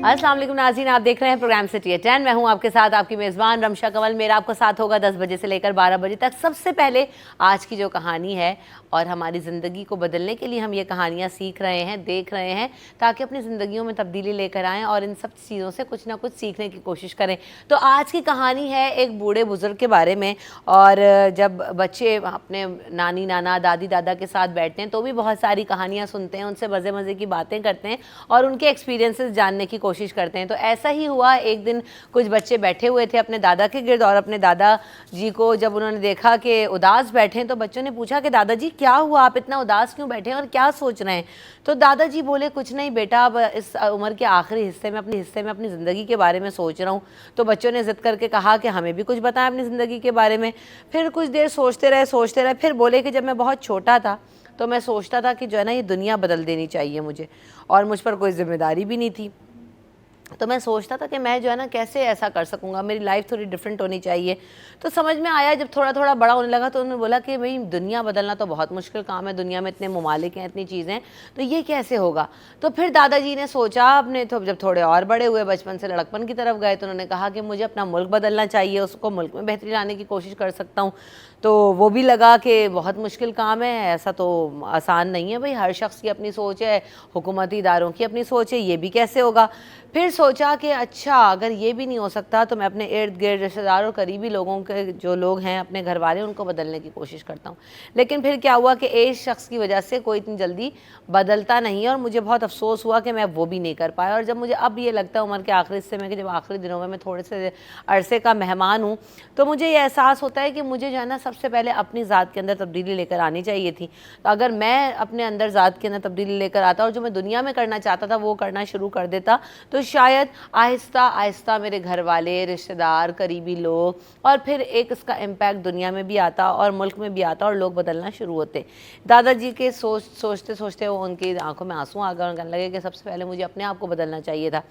अस्सलाम वालेकुम नाज़रीन, आप देख रहे हैं प्रोग्राम सिटी एट 10। मैं हूं आपके साथ आपकी मेज़बान रमशा कंवल। मेरा आपको साथ होगा 10 बजे से लेकर 12 बजे तक। सबसे पहले आज की जो कहानी है और हमारी ज़िंदगी को बदलने के लिए हम ये कहानियाँ सीख रहे हैं, देख रहे हैं, ताकि अपनी ज़िंदगियों में तब्दीली लेकर आएँ और इन सब चीज़ों से कुछ ना कुछ सीखने की कोशिश करें। तो आज की कहानी है एक बूढ़े बुज़ुर्ग के बारे में। और जब बच्चे अपने नानी नाना दादी दादा के साथ बैठते हैं तो भी बहुत सारी कहानियाँ सुनते हैं, उनसे मज़े मज़े की बातें करते हैं और उनके एक्सपीरियंसेस जानने की कोशिश करते हैं। तो ऐसा ही हुआ, एक दिन कुछ बच्चे बैठे हुए थे अपने दादा के गिर्द और अपने दादाजी को जब उन्होंने देखा कि उदास बैठे हैं तो बच्चों ने पूछा कि दादाजी क्या हुआ, आप इतना उदास क्यों बैठे हैं और क्या सोच रहे हैं। तो दादाजी बोले, कुछ नहीं बेटा, अब इस उम्र के आखिरी हिस्से में अपनी ज़िंदगी के बारे में सोच रहा हूँ। तो बच्चों ने ज़िद करके कहा कि हमें भी कुछ बताएं अपनी ज़िंदगी के बारे में। फिर कुछ देर सोचते रहे, फिर बोले कि जब मैं बहुत छोटा था तो मैं सोचता था कि जो है ना, ये दुनिया बदल देनी चाहिए मुझे, और मुझ पर कोई ज़िम्मेदारी भी नहीं थी। तो मैं सोचता था कि मैं जो है ना कैसे ऐसा कर सकूँगा, मेरी लाइफ थोड़ी डिफरेंट होनी चाहिए। तो समझ में आया जब थोड़ा थोड़ा बड़ा होने लगा तो उन्होंने बोला कि भाई दुनिया बदलना तो बहुत मुश्किल काम है, दुनिया में इतने ममालिक हैं, इतनी चीज़ें हैं, तो ये कैसे होगा। तो फिर दादाजी ने सोचा, अपने तो जब थोड़े और बड़े हुए, बचपन से लड़कपन की तरफ गए, तो उन्होंने कहा कि मुझे अपना मुल्क बदलना चाहिए, उसको मुल्क में बेहतरी लाने की कोशिश कर सकता हूँ। तो वो भी लगा कि बहुत मुश्किल काम है, ऐसा तो आसान नहीं है भाई, हर शख्स की अपनी सोच है, हुकूमती इदारों की अपनी सोच है, ये भी कैसे होगा। फिर सोचा कि अच्छा, अगर ये भी नहीं हो सकता तो मैं अपने इर्द गिर्द रिश्तेदार और करीबी लोगों के जो लोग हैं, अपने घर वाले, उनको बदलने की कोशिश करता हूँ। लेकिन फिर क्या हुआ कि एक शख्स की वजह से कोई इतनी जल्दी बदलता नहीं है और मुझे बहुत अफसोस हुआ कि मैं वो भी नहीं कर पाया। और जब मुझे अब ये लगता है उम्र के आखिरी हिस्से में कि जब आखिरी दिनों में मैं थोड़े से अरसे का मेहमान हूँ, तो मुझे ये एहसास होता है कि मुझे जो है ना सबसे पहले अपनी ज़ात के अंदर तब्दीली लेकर आनी चाहिए थी। तो अगर मैं अपने अंदर ज़ात के अंदर तब्दीली लेकर आता और जो मैं दुनिया में करना चाहता था वो करना शुरू कर देता, तो शायद आहिस्ता आहिस्ता मेरे घर वाले, रिश्तेदार, करीबी लोग, और फिर एक इसका इम्पैक्ट दुनिया में भी आता और मुल्क में भी आता और लोग बदलना शुरू होते। दादाजी के सोचते सोचते वो उनकी आंखों में आंसू आ गए और कहने लगे कि सबसे पहले मुझे अपने आप को बदलना चाहिए था।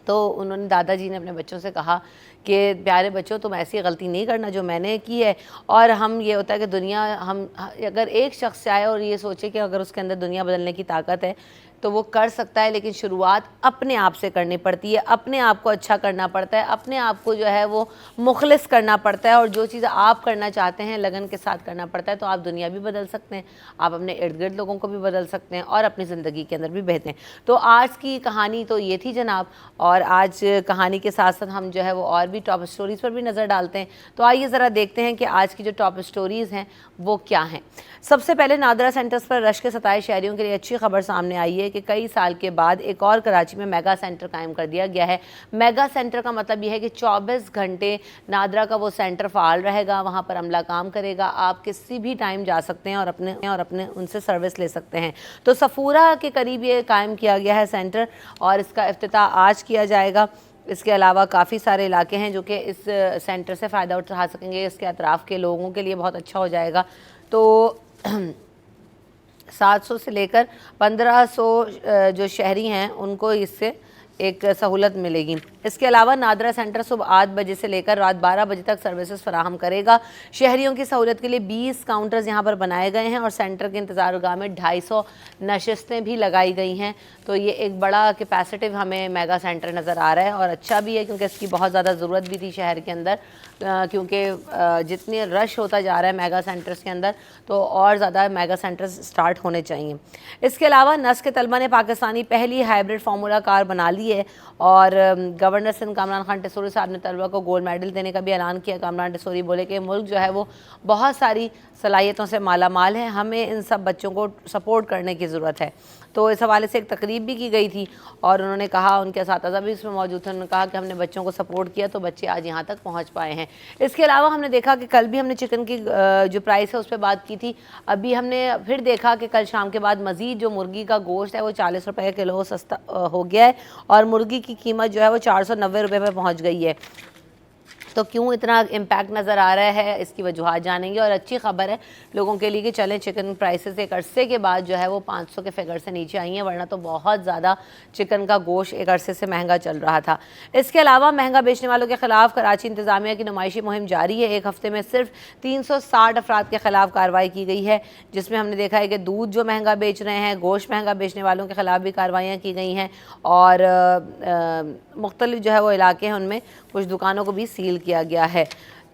तो उन्होंने, दादाजी ने अपने बच्चों से कहा कि प्यारे बच्चों, तुम ऐसी गलती नहीं करना जो मैंने की है। और हम, ये होता है कि दुनिया, हम अगर एक शख्स चाहे और ये सोचे कि अगर उसके अंदर दुनिया बदलने की ताकत है तो वो कर सकता है, लेकिन शुरुआत अपने आप से करनी पड़ती है, अपने आप को अच्छा करना पड़ता है, अपने आप को जो है वो मुखलिस करना पड़ता है, और जो चीज़ आप करना चाहते हैं लगन के साथ करना पड़ता है। तो आप दुनिया भी बदल सकते हैं, आप अपने इर्द गिर्द लोगों को भी बदल सकते हैं और अपनी ज़िंदगी के अंदर भी बेहतर हैं। तो आज की कहानी तो ये थी जनाब, और आज कहानी के साथ साथ हम जो है वो और भी टॉप स्टोरीज़ पर भी नज़र डालते हैं। तो आइए ज़रा देखते हैं कि आज की जो टॉप स्टोरीज़ हैं वो क्या हैं। सबसे पहले नादरा सेंटर्स पर रश के सताए शहरियों के लिए अच्छी खबर सामने आई है कि कई साल के बाद एक और कराची में मेगा सेंटर कायम कर दिया गया है। मेगा सेंटर का मतलब यह है कि 24 घंटे नादरा का वो सेंटर फ़ाल रहेगा, वहाँ पर अमला काम करेगा, आप किसी भी टाइम जा सकते हैं और अपने उनसे सर्विस ले सकते हैं। तो सफूरा के करीब ये कायम किया गया है सेंटर और इसका इफ्तिताह आज किया जाएगा। इसके अलावा काफ़ी सारे इलाके हैं जो कि इस सेंटर से फ़ायदा उठा सकेंगे, इसके अतराफ़ के लोगों के लिए बहुत अच्छा हो जाएगा। तो 700 से लेकर 1500 जो शहरी हैं उनको इससे एक सहूलत मिलेगी। इसके अलावा नादरा सेंटर सुबह 8 बजे से लेकर रात 12 बजे तक सर्विसेज फराहम करेगा। शहरियों की सहूलत के लिए 20 काउंटर्स यहाँ पर बनाए गए हैं और सेंटर के इंतज़ारगाह में 250 नशस्तें भी लगाई गई हैं। तो ये एक बड़ा कैपेसिटिव हमें मेगा सेंटर नज़र आ रहा है और अच्छा भी है, क्योंकि इसकी बहुत ज़्यादा ज़रूरत भी थी शहर के अंदर, क्योंकि जितनी रश होता जा रहा है मेगा सेंटर्स के अंदर, तो और ज़्यादा मेगा सेंटर्स स्टार्ट होने चाहिए। इसके अलावा नस्ल के तलबा ने पाकिस्तानी पहली हाइब्रिड फार्मूला कार बना ली है और गवर्नर सिंध कामरान खान टिसोरी साहब ने तलबा को गोल्ड मेडल देने का भी ऐलान किया। कामरान टिसोरी बोले कि मुल्क जो है वो बहुत सारी सलाहियतों से माला माल है, हमें इन सब बच्चों को सपोर्ट करने की ज़रूरत है। तो इस हवाले से एक तकरीब भी की गई थी और उन्होंने कहा, उनके असातिज़ा भी इसमें मौजूद थे, उन्होंने कहा कि हमने बच्चों को सपोर्ट किया तो बच्चे आज यहाँ तक पहुँच पाए हैं। इसके अलावा हमने देखा कि कल भी हमने चिकन की जो प्राइस है उस पर बात की थी, अभी हमने फिर देखा कि कल शाम के बाद मज़ीद जो मुर्गी का गोश्त है वो 40 रुपये किलो सस्ता हो गया है और मुर्गी की कीमत जो है वो 490 रुपये पर पहुँच गई है। तो क्यों इतना इम्पैक्ट नज़र आ रहा है, इसकी वजूहत जानेंगे। और अच्छी खबर है लोगों के लिए कि चलें, चिकन प्राइसेस एक अरसे के बाद जो है वो 500 के फिगर से नीचे आई हैं, वरना तो बहुत ज़्यादा चिकन का गोश्त एक अरसे से महंगा चल रहा था। इसके अलावा महंगा बेचने वालों के खिलाफ कराची इंतजामिया की नुमाइशी मुहिम जारी है। एक हफ्ते में सिर्फ 360 अफराद के खिलाफ कार्रवाई की गई है, जिसमें हमने देखा है कि दूध जो महंगा बेच रहे हैं, गोश्त महंगा बेचने वालों के खिलाफ भी कार्रवाइयाँ की गई हैं। और मुख्तलिफ जो है वो इलाके हैं, उनमें कुछ दुकानों को भी सील किया गया है।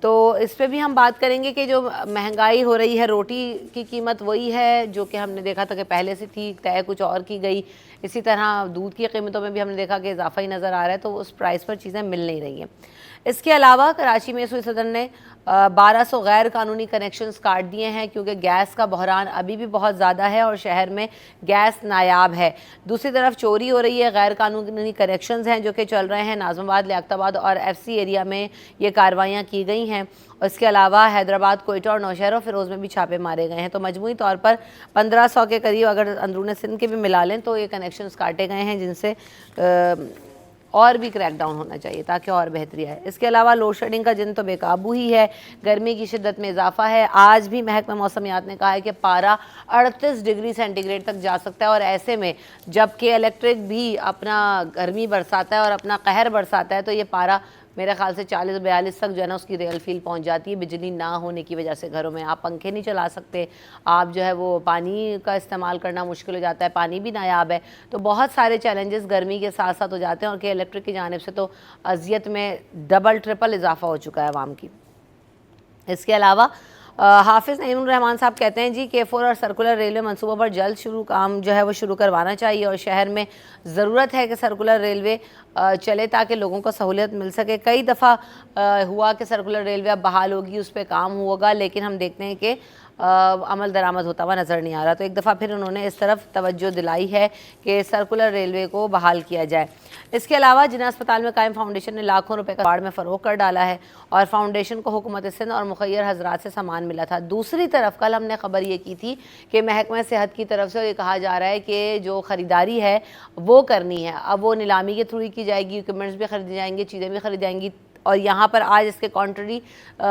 तो इस पे भी हम बात करेंगे कि जो महंगाई हो रही है, रोटी की कीमत वही है जो कि हमने देखा था कि पहले से थी, तय कुछ और की गई। इसी तरह दूध की कीमतों में भी हमने देखा कि इजाफा ही नज़र आ रहा है, तो उस प्राइस पर चीज़ें मिल नहीं रही हैं। इसके अलावा कराची में सूई सदर ने 1200 गैर कानूनी कनेक्शंस काट दिए हैं, क्योंकि गैस का बहरान अभी भी बहुत ज़्यादा है और शहर में गैस नायाब है। दूसरी तरफ चोरी हो रही है, गैर कानूनी कनेक्शंस हैं जो कि चल रहे हैं। नाज़माबाद, लियाकताबाद और FC एरिया में ये कार्रवाइयाँ की गई हैं। और इसके अलावा हैदराबाद, कोयटा और नौशहर और फिरोज़ में भी छापे मारे गए हैं। तो मजमूई तौर पर 1500 के करीब अगर अंदरून सिंध के भी मिला लें तो ये कनेक्शंस काटे गए हैं, जिनसे और भी क्रैकडाउन होना चाहिए ताकि और बेहतरी आए। इसके अलावा लोड शेडिंग का जिन तो बेकाबू ही है, गर्मी की शिद्दत में इजाफा है। आज भी महकमा मौसमियात ने कहा है कि पारा 38 डिग्री सेंटीग्रेड तक जा सकता है, और ऐसे में जबकि इलेक्ट्रिक भी अपना गर्मी बरसाता है और अपना कहर बरसाता है, तो ये पारा मेरे ख्याल से 40-42 तक जो है ना उसकी रियल फील पहुंच जाती है। बिजली ना होने की वजह से घरों में आप पंखे नहीं चला सकते, आप जो है वो पानी का इस्तेमाल करना मुश्किल हो जाता है, पानी भी नायाब है। तो बहुत सारे चैलेंजेस गर्मी के साथ साथ हो जाते हैं, और कि इलेक्ट्रिक की जानिब से तो अजियत में डबल ट्रिपल इजाफा हो चुका है आवाम की। इसके अलावा हाफिज़ नईमुर रहमान साहब कहते हैं जी K4 और सर्कुलर रेलवे मनसूबों पर जल्द काम जो है वो शुरू करवाना चाहिए, और शहर में ज़रूरत है कि सर्कुलर रेलवे चले ताकि लोगों को सहूलियत मिल सके। कई दफ़ा हुआ कि सर्कुलर रेलवे अब बहाल होगी, उस पर काम होगा, लेकिन हम देखते हैं कि अमल दरामद होता हुआ नज़र नहीं आ रहा। तो एक दफ़ा फिर उन्होंने इस तरफ तवज्जो दिलाई है कि सर्कुलर रेलवे को बहाल किया जाए। इसके अलावा जिना अस्पताल में कायम फाउंडेशन ने लाखों रुपए का बाढ़ में फ़रोग कर डाला है, और फाउंडेशन को हुकूमत सिंध और मुखैर हजरात से सामान मिला था। दूसरी तरफ कल हमने खबर ये की थी कि महकमा सेहत की तरफ से ये कहा जा रहा है कि जो ख़रीदारी है वो करनी है, अब वो नीलामी के थ्रू ही की जाएगी, इक्विपमेंट्स भी खरीदी जाएंगी, चीज़ें भी खरीदी जाएंगी। और यहाँ पर आज इसके कॉन्ट्ररी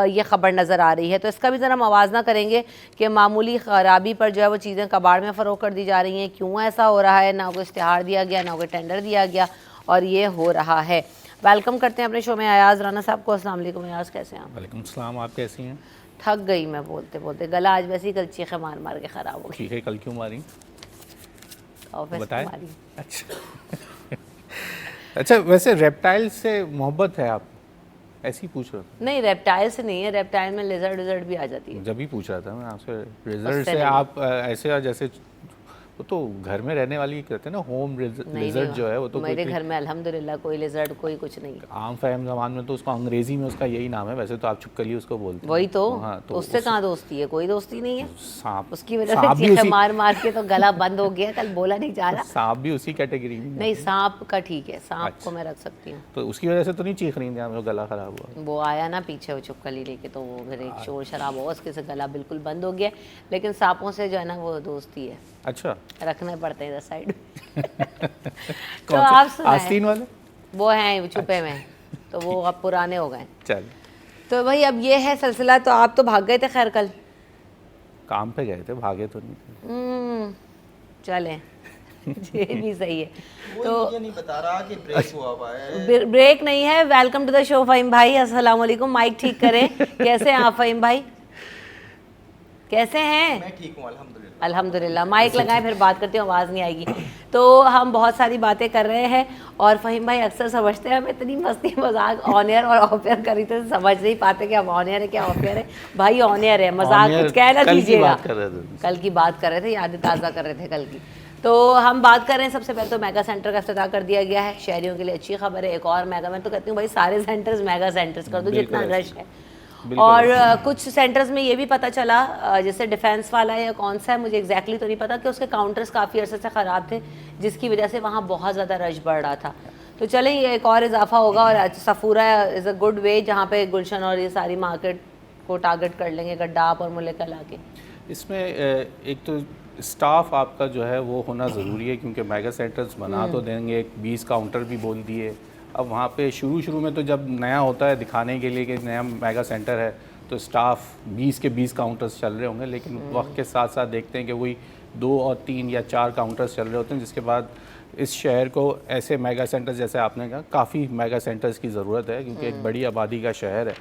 ये ख़बर नज़र आ रही है। तो इसका भी ज़रा मवाजना करेंगे कि मामूली ख़राबी पर जो है वो चीज़ें कबाड़ में फ़रोग कर दी जा रही हैं, क्यों ऐसा हो रहा है, ना कोई इश्तिहार दिया गया, ना कोई टेंडर दिया गया, और ये हो रहा है। वेलकम करते हैं अपने शो में अयाज़ राना साहब को। अस्सलाम वालेकुम अयाज़, कैसे हैं आप? वालेकुम सलाम, आप कैसी हैं? थक गई मैं बोलते बोलते, गला आज वैसे ही कल चीखे मार मार के ख़राब हो गई। चीखे कल क्यों मारी? बताएं। अच्छा अच्छा, वैसे रेप्टाइल से मोहब्बत है आप, ऐसे ही पूछ रहा था? नहीं, रेप्टाइल से नहीं है, रेप्टाइल में लिजर्ड विजर्ड भी आ जाती है। जब भी पूछ रहा था मैं आपसे, रिजल्ट से आप ऐसे जैसे वो तो घर में रहने वाली कहते हैं ना, होम लिजर्ड जो है वो तो मेरे घर में अल्हम्दुलिल्लाह कोई लिजर्ड कोई कुछ नहीं। आम फहम ज़बान में तो उसको अंग्रेजी में उसका यही नाम है, वैसे तो आप छुपकली उसको बोलते हैं। वही तो, हाँ, तो उससे कहाँ दोस्ती है? कोई दोस्ती नहीं है। सांप, उसकी वजह से चीखे मार मार के तो गला बंद हो गया, कल बोला नहीं जा रहा। सांप भी उसी कैटेगरी में? नहीं, सांप का ठीक है, सांप को मैं रख सकती हूँ। तो उसकी वजह से तो नहीं चीख रही थी, गला खराब हुआ? वो आया ना पीछे वो छुपकली लेके, तो वो फिर एक शोर शराब हुआ, उसके से गला बिल्कुल बंद हो गया। लेकिन सांपों से जो है ना वो दोस्ती है। अच्छा, रखने पड़ते हैं इधर साइड। तो आप आस्तीन वाले वो हैं छुपे में, तो वो अब पुराने हो गए। चल, तो भाई अब ये है सिलसिला। तो आप तो भाग गए थे, खैर कल काम पे गए थे, भागे तो नहीं थे। चले ये भी सही है। तो मुझे नहीं बता रहा कि ब्रेक हुआ हुआ है। ब्रेक नहीं है। Welcome to the show Faheem भाई, अस्सलाम वालेकुम। माइक ठीक करें। कैसे हैं आप फ़हीम भाई, कैसे हैं? मैं ठीक हूँ अल्हम्दुलिल्लाह। अल्हम्दुलिल्लाह। माइक लगाएं फिर बात करती हूँ, आवाज़ नहीं आएगी। तो हम बहुत सारी बातें कर रहे हैं, और फ़हीम भाई अक्सर समझते हैं हम इतनी मस्ती मजाक ऑन एयर और ऑफ एयर करी तो समझ नहीं पाते कि हम ऑन एयर है क्या ऑफ एयर है। भाई ऑन एयर है, मजाक कुछ कह ना दीजिएगा। कल की बात कर रहे थे, यादें ताज़ा कर रहे थे कल की। तो हम बात कर रहे हैं, सबसे पहले तो मेगा सेंटर का इफ्तिताह कर दिया गया है। शहरियों के लिए अच्छी खबर है, एक और मेगा। मैं तो कहती हूँ भाई सारे सेंटर्स मेगा सेंटर्स कर दो जितना रश है। और कुछ सेंटर्स में ये भी पता चला, जैसे डिफेंस वाला है या कौन सा है मुझे एग्जैक्टली तो नहीं पता, कि उसके काउंटर्स काफ़ी अरसे से ख़राब थे, जिसकी वजह से वहाँ बहुत ज़्यादा रश बढ़ रहा था। तो चलें, ये एक और इजाफा होगा। और Safura is a good way, जहाँ पे गुलशन और ये सारी मार्केट को टारगेट कर लेंगे, गड्डाप और मुल्क इलाके। इसमें एक तो स्टाफ आपका जो है वो होना ज़रूरी है, क्योंकि मेगा सेंटर्स बना तो देंगे, 20 काउंटर भी बोल दिए, अब वहाँ पे शुरू में तो जब नया होता है दिखाने के लिए कि नया मेगा सेंटर है, तो स्टाफ 20 के 20 काउंटर्स चल रहे होंगे, लेकिन वक्त के साथ साथ देखते हैं कि वही 2 और 3 या 4 काउंटर्स चल रहे होते हैं, जिसके बाद इस शहर को ऐसे मेगा सेंटर्स, जैसे आपने कहा, काफ़ी मेगा सेंटर्स की ज़रूरत है, क्योंकि एक बड़ी आबादी का शहर है।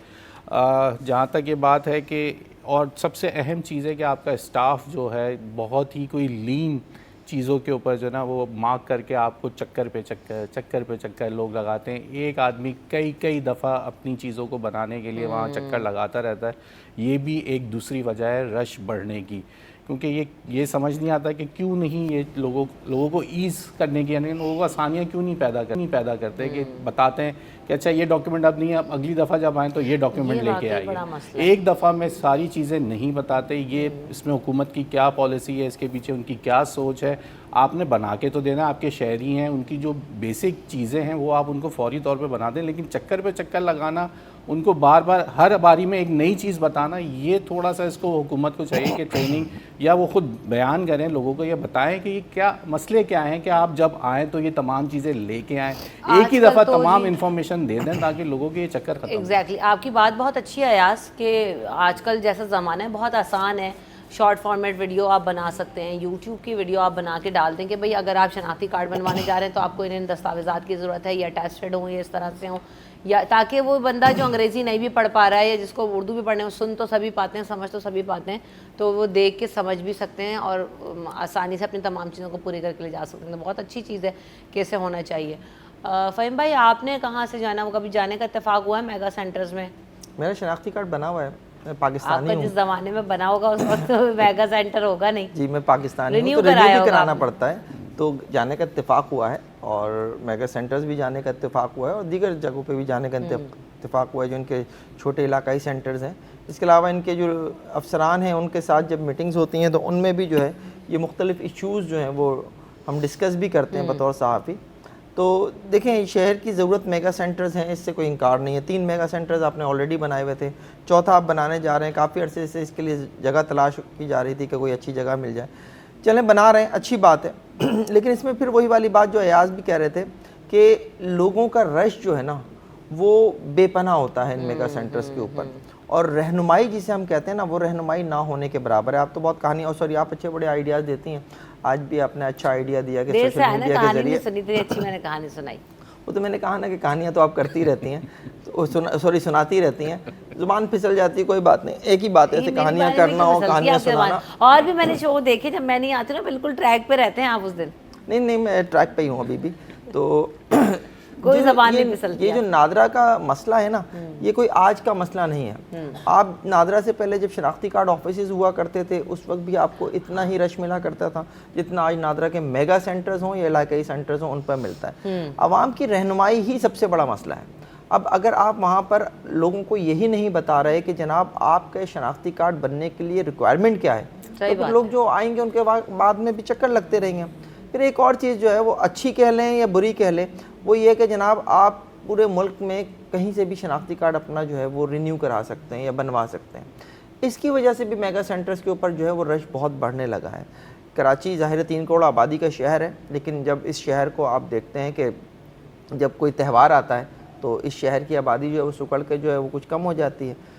जहाँ तक ये बात है कि, और सबसे अहम चीज़ है कि आपका स्टाफ जो है बहुत ही कोई लीन चीज़ों के ऊपर जो ना वो मार्क करके आपको चक्कर पे चक्कर लोग लगाते हैं। एक आदमी कई दफ़ा अपनी चीज़ों को बनाने के लिए वहाँ चक्कर लगाता रहता है। ये भी एक दूसरी वजह है रश बढ़ने की, क्योंकि ये समझ नहीं आता कि क्यों नहीं ये लोगों को ईज़ करने की, यानी लोगों को आसानियाँ क्यों नहीं पैदा करते कि बताते हैं कि अच्छा ये डॉक्यूमेंट अब नहीं है, अब अगली दफ़ा जब आएँ तो ये डॉक्यूमेंट लेके आइए। एक दफ़ा में सारी चीज़ें नहीं बताते। ये इसमें हुकूमत की क्या पॉलिसी है, इसके पीछे उनकी क्या सोच है। आपने बना के तो देना, आपके शहरी हैं, उनकी जो बेसिक चीज़ें हैं वो आप उनको फौरी तौर पे बना दें, लेकिन चक्कर पे चक्कर लगाना, उनको बार बार हर बारी में एक नई चीज़ बताना, ये थोड़ा सा इसको हुकूमत को चाहिए कि ट्रेनिंग, या वो खुद बयान करें, लोगों को ये बताएं कि ये क्या मसले क्या हैं, कि आप जब आएँ तो ये तमाम चीज़ें लेके आएँ, एक ही दफ़ा तमाम इन्फॉर्मेशन दे दें ताकि लोगों के ये चक्कर खत्म। एग्जैक्टली आपकी बात बहुत अच्छी है अयास, कि आजकल जैसा ज़माना है बहुत आसान है, शॉर्ट फॉर्मेट वीडियो आप बना सकते हैं, यूट्यूब की वीडियो आप बना के डाल दें कि भाई अगर आप शनाख्ती कार्ड बनवाने जा रहे हैं तो आपको इन दस्तावेज़ात की ज़रूरत है, या टेस्टेड हों, या इस तरह से हों, या ताकि वो बंदा जो अंग्रेज़ी नहीं भी पढ़ पा रहा है या जिसको उर्दू भी पढ़ने, सुन तो सभी पाते हैं, समझ तो सभी पाते हैं, तो वो देख के समझ भी सकते हैं और आसानी से अपनी तमाम चीज़ों को पूरी करके ले जा सकते हैं। तो बहुत अच्छी चीज़ है कि ऐसे होना चाहिए। फ़हीम भाई, आपने कहाँ से जाना, वो कभी जाने का इत्तेफाक हुआ है मेगा सेंटर्स में? मेरा शनाख्ती कार्ड बना हुआ है, मैं पाकिस्तानी आपका हूँ। जिस ज़माने में बना होगा उस वक्त तो मेगा सेंटर होगा नहीं। जी, मैं पाकिस्तानी हूँ, रिन्यू तो रिन्यू कराया भी होगा कराना आपने। पड़ता है, तो जाने का इत्तेफाक हुआ है, और मेगा सेंटर्स भी जाने का इत्तेफाक हुआ है, और दीगर जगहों पे भी जाने का इत्तेफाक हुआ है, जो इनके छोटे इलाकाई सेंटर्स हैं। इसके अलावा इनके जो अफसरान हैं उनके साथ जब मीटिंग्स होती हैं तो उनमें भी जो है ये मुख्तलिफ इशूज़ जो हैं वो हम डिस्कस भी करते हैं बतौर सहाफ़ी। तो देखें, शहर की ज़रूरत मेगा सेंटर्स हैं, इससे कोई इनकार नहीं है। 3 मेगा सेंटर्स आपने ऑलरेडी बनाए हुए थे, चौथा आप बनाने जा रहे हैं। काफ़ी अरसे से इसके लिए जगह तलाश की जा रही थी कि कोई अच्छी जगह मिल जाए। चलें, बना रहे हैं, अच्छी बात है। लेकिन इसमें फिर वही वाली बात जो अयाज भी कह रहे थे कि लोगों का रश जो है ना वो बेपनाह होता है इन मेगा सेंटर्स के ऊपर, और रहनुमाई जिसे हम कहते हैं ना, वो रहनुमाई ना होने के बराबर है। आप तो बहुत कहानी, और सॉरी, आप अच्छे बड़े आइडियाज़ देती हैं। आज भी आपने अच्छा आइडिया दिया कि सोशल मीडिया के जरिए, सुनी थी अच्छी, मैंने कहानी सुनाई। वो तो मैंने कहा ना कि कहानियाँ तो आप करती रहती हैं, तो सुनाती रहती हैं, जुबान फिसल जाती है, कोई बात नहीं, एक ही बात है, ऐसे कहानियाँ करना और कहानियाँ सुनाना। और भी मैंने शो देखे, जब मैं नहीं आती ना, बिल्कुल ट्रैक पे रहते हैं आप उस दिन। नहीं, मैं ट्रैक पे ही हूँ अभी भी। तो कोई ज़बान नहीं फिसलती। ये जो नादरा का मसला है ना, ये कोई आज का मसला नहीं है। आप नादरा से पहले जब शनाख्ती कार्ड ऑफिसेज हुआ करते थे उस वक्त भी आपको इतना ही रश मिला करता था जितना आज नादरा के मेगा सेंटर्स हों या इलाकाई सेंटर्स हों उन पर मिलता है। आवाम की रहनुमाई ही सबसे बड़ा मसला है। अब अगर आप वहाँ पर लोगों को यही नहीं बता रहे कि जनाब आपके शनाख्ती कार्ड बनने के लिए रिक्वायरमेंट क्या है, तो फिर लोग जो आएंगे उनके बाद में भी चक्कर लगते रहेंगे। फिर एक और चीज़ जो है वो अच्छी कह लें या बुरी कह लें, वो ये कि जनाब आप पूरे मुल्क में कहीं से भी शनाख्ती कार्ड अपना जो है वो रिन्यू करा सकते हैं या बनवा सकते हैं। इसकी वजह से भी मेगा सेंटर्स के ऊपर जो है वो रश बहुत बढ़ने लगा है। कराची ज़ाहिर 3 करोड़ आबादी का शहर है, लेकिन जब इस शहर को आप देखते हैं कि जब कोई त्यौहार आता है तो इस शहर की आबादी जो है वो सुकड़ के जो है वो कुछ कम हो जाती है।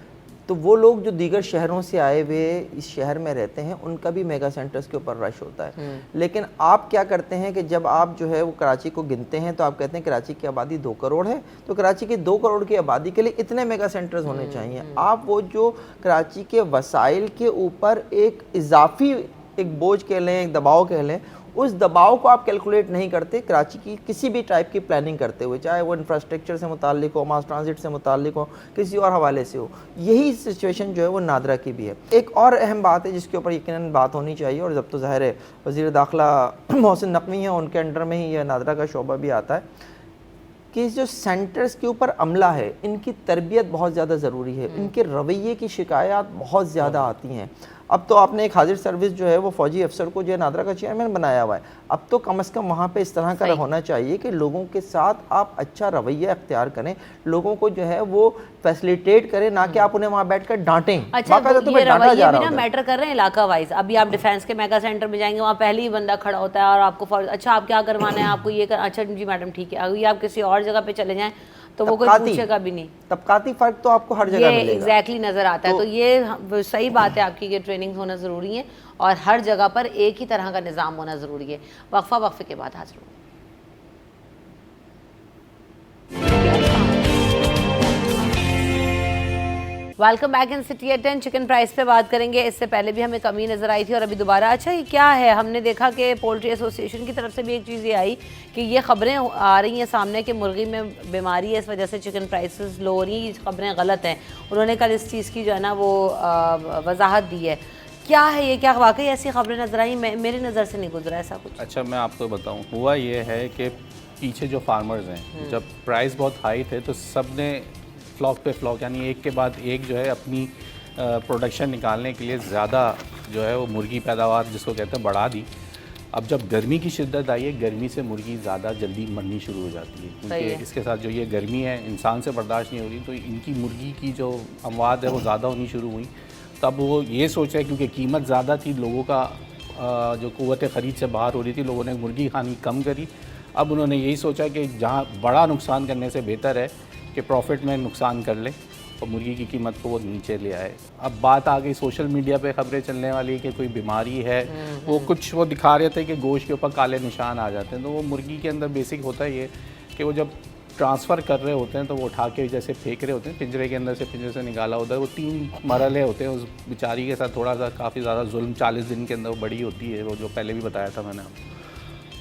तो वो लोग जो दीगर शहरों से आए हुए इस शहर में रहते हैं उनका भी मेगा सेंटर्स के ऊपर रश होता है। लेकिन आप क्या करते हैं कि जब आप जो है वो कराची को गिनते हैं तो आप कहते हैं कराची की आबादी 2 करोड़ है, तो कराची की 2 करोड़ की आबादी के लिए इतने मेगा सेंटर्स होने चाहिए। आप वो जो कराची के वसाइल के ऊपर एक इजाफी एक बोझ कह लें, एक दबाव कह लें, उस दबाव को आप कैलकुलेट नहीं करते कराची की किसी भी टाइप की प्लानिंग करते हुए, चाहे वो इंफ्रास्ट्रक्चर से मुताल्लिक हो, मास ट्रांजिट से मुताल्लिक हो, किसी और हवाले से हो। यही सिचुएशन जो है वो नादरा की भी है। एक और अहम बात है जिसके ऊपर यकीनन बात होनी चाहिए, और जब तो ज़ाहिर है वज़ीर दाखिला मोहसिन नकवी हैं, उनके अंडर में ही यह नादरा का शोबा भी आता है, कि जो सेंटर्स के ऊपर अमला है इनकी तरबियत बहुत ज़्यादा ज़रूरी है। इनके रवैये की शिकायत बहुत ज़्यादा आती हैं। अब तो आपने एक हाजिर सर्विस जो है वो फौजी अफसर को जो है नादरा का चेयरमैन बनाया हुआ है। अब तो कम से कम वहाँ पे इस तरह का होना चाहिए कि लोगों के साथ आप अच्छा रवैया अख्तियार करें, लोगों को जो है वो फैसिलिटेट करें, ना कि आप उन्हें वहाँ बैठकर डांटें। अच्छा, बाकायदा तो ये रवैये भी ना है। मैटर कर रहे हैं इलाका वाइज। अभी आप डिफेंस के मेगा सेंटर में जाएंगे, वहाँ पहले ही बंदा खड़ा होता है और आपको अच्छा आप क्या करवाना है, आपको ये कर, अच्छा जी मैडम ठीक है। अभी आप किसी और जगह पे चले जाएं तो वो कोई पूछेगा भी नहीं। तबकाती फर्क तो आपको हर जगह मिलेगा। एग्जैक्टली नजर आता है। तो ये सही बात है आपकी कि ट्रेनिंग होना ज़रूरी है और हर जगह पर एक ही तरह का निज़ाम होना ज़रूरी है। वक्फे के बाद हाजिर हूँ। Welcome back in city at 10। Chicken price पे बात करेंगे। इससे पहले भी हमें कमी नज़र आई थी और अभी दोबारा। अच्छा ये क्या है, हमने देखा कि पोल्ट्री एसोसिएशन की तरफ से भी एक चीज़ ये आई कि ये ख़बरें आ रही हैं सामने कि मुर्गी में बीमारी है, इस वजह से चिकन प्राइसेस लो हो रही हैं। ये खबरें गलत हैं। उन्होंने कल इस चीज़ की जो है ना वो वजाहत दी है। क्या है ये, क्या वाकई ऐसी खबरें नजर आई? मेरी नज़र से नहीं गुजरा ऐसा कुछ। अच्छा मैं आपको बताऊं, हुआ ये है कि पीछे जो फार्मर्स हैं, जब प्राइस बहुत हाई थे तो सब ने फ्लॉक पे फ्लॉक यानी एक के बाद एक जो है अपनी प्रोडक्शन निकालने के लिए ज़्यादा जो है वो मुर्गी पैदावार जिसको कहते हैं बढ़ा दी। अब जब गर्मी की शिद्दत आई है, गर्मी से मुर्गी ज़्यादा जल्दी मरनी शुरू हो जाती है, क्योंकि इसके साथ जो ये गर्मी है इंसान से बर्दाश्त नहीं हो रही, तो इनकी मुर्गी की जो अमवात है वो ज़्यादा होनी शुरू हुई। तब वो ये सोचा क्योंकि कीमत ज़्यादा थी, लोगों का जो क़ुव्वत ख़रीद से बाहर हो रही थी, लोगों ने मुर्गी खानी कम करी। अब उन्होंने यही सोचा कि जहाँ बड़ा नुकसान करने से बेहतर है कि प्रॉफिट में नुकसान कर ले और मुर्गी की कीमत को वो नीचे ले आए। अब बात आ गई सोशल मीडिया पे खबरें चलने वाली है कि कोई बीमारी है, वो कुछ वो दिखा रहे थे कि गोश्त के ऊपर काले निशान आ जाते हैं। तो वो मुर्गी के अंदर बेसिक होता है ये कि वो जब ट्रांसफ़र कर रहे होते हैं तो वो उठा के जैसे फेंक रहे होते हैं पिंजरे के अंदर से, पिंजरे से निकाला होता है। वो 3 मरहले होते हैं। उस बेचारी के साथ थोड़ा सा काफ़ी ज़्यादा जुल्म 40 दिन के अंदर वो बड़ी होती है, वो जो पहले भी बताया था मैंने आपको।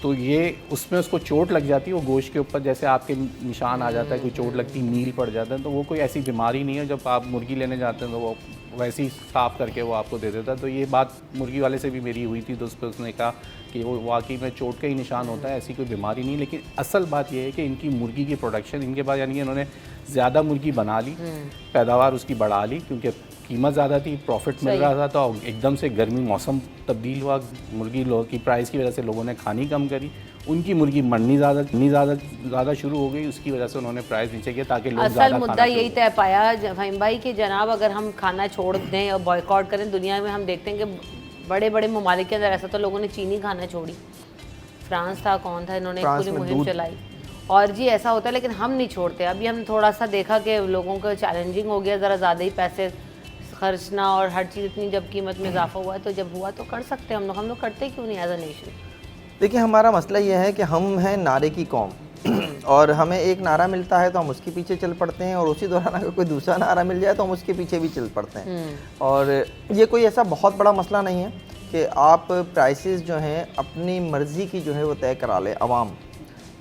तो ये उसमें उसको चोट लग जाती है, वो गोश्त के ऊपर जैसे आपके निशान आ जाता है, कोई चोट लगती नील पड़ जाता है। तो वो कोई ऐसी बीमारी नहीं है। जब आप मुर्गी लेने जाते हैं तो वो वैसे ही साफ़ करके वो आपको दे देता है। तो ये बात मुर्गी वाले से भी मेरी हुई थी, तो उस पर उसने कहा कि वो वाकई में चोट का ही निशान होता है, ऐसी कोई बीमारी नहीं। लेकिन असल बात यह है कि इनकी मुर्गी की प्रोडक्शन इनके पास, यानी कि इन्होंने ज़्यादा मुर्गी बना ली, पैदावार उसकी बढ़ा ली, क्योंकि कीमत ज़्यादा थी, प्रॉफिट मिल रहा था। तो एकदम से गर्मी मौसम तब्दील हुआ, मुर्गी की प्राइस की वजह से लोगों ने खानी कम करी, उनकी मुर्गी मरनी ज़्यादा शुरू हो गई। उसकी वजह से उन्होंने प्राइस नीचे किया ताकि लोग असल मुद्दा यही तय पाया फ़हीम भाई कि जनाब अगर हम खाना छोड़ दें और बॉयकॉट करें, दुनिया में हम देखते हैं कि बड़े बड़े ममालिक के अंदर ऐसा तो लोगों ने चीनी खाना छोड़ी, फ्रांस था, कौन था, इन्होंने पूरी मुहिम चलाई और जी ऐसा होता है। लेकिन हम नहीं छोड़ते। अभी हम थोड़ा सा देखा कि लोगों को चैलेंजिंग हो गया, ज़रा ज़्यादा ही पैसे खर्चना और हर चीज़ इतनी जब कीमत में इजाफा हुआ है, तो जब हुआ तो कर सकते हैं हम लोग करते क्यों नहीं एज अ नेशन? देखिए हमारा मसला ये है कि हम हैं नारे की कौम और हमें एक नारा मिलता है तो हम उसके पीछे चल पड़ते हैं, और उसी दौरान अगर कोई दूसरा नारा मिल जाए तो हम उसके पीछे भी चल पड़ते हैं। और ये कोई ऐसा बहुत बड़ा मसला नहीं है कि आप प्राइसेस जो हैं अपनी मर्ज़ी की जो है वो तय करा ले अवाम।